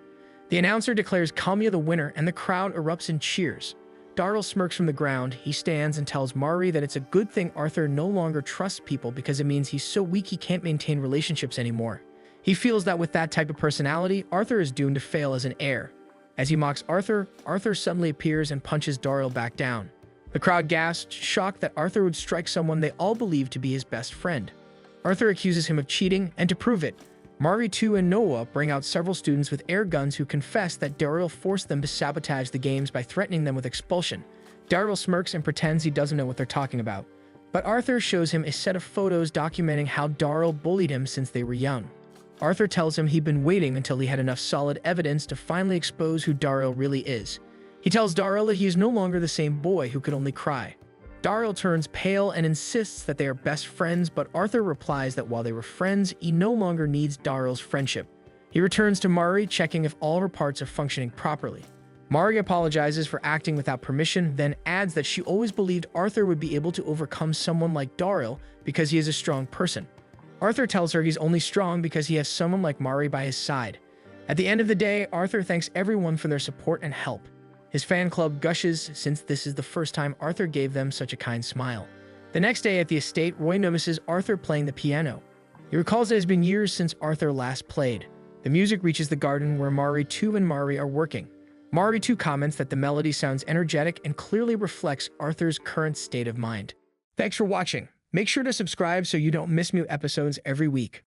The announcer declares Kalmia the winner and the crowd erupts in cheers. Daryl smirks from the ground. He stands and tells Mari that it's a good thing Arthur no longer trusts people because it means he's so weak he can't maintain relationships anymore. He feels that with that type of personality, Arthur is doomed to fail as an heir. As he mocks Arthur, Arthur suddenly appears and punches Daryl back down. The crowd gasps, shocked that Arthur would strike someone they all believe to be his best friend. Arthur accuses him of cheating, and to prove it, Mari too and Noah bring out several students with air guns who confess that Daryl forced them to sabotage the games by threatening them with expulsion. Daryl smirks and pretends he doesn't know what they're talking about. But Arthur shows him a set of photos documenting how Daryl bullied him since they were young. Arthur tells him he'd been waiting until he had enough solid evidence to finally expose who Daryl really is. He tells Daryl that he is no longer the same boy who could only cry. Daryl turns pale and insists that they are best friends, but Arthur replies that while they were friends, he no longer needs Daryl's friendship. He returns to Mari, checking if all her parts are functioning properly. Mari apologizes for acting without permission, then adds that she always believed Arthur would be able to overcome someone like Daryl because he is a strong person. Arthur tells her he's only strong because he has someone like Mari by his side. At the end of the day, Arthur thanks everyone for their support and help. His fan club gushes since this is the first time Arthur gave them such a kind smile. The next day at the estate, Roy notices Arthur playing the piano. He recalls it has been years since Arthur last played. The music reaches the garden where Mari 2 and Mari are working. Mari 2 comments that the melody sounds energetic and clearly reflects Arthur's current state of mind. Thanks for watching. Make sure to subscribe so you don't miss new episodes every week.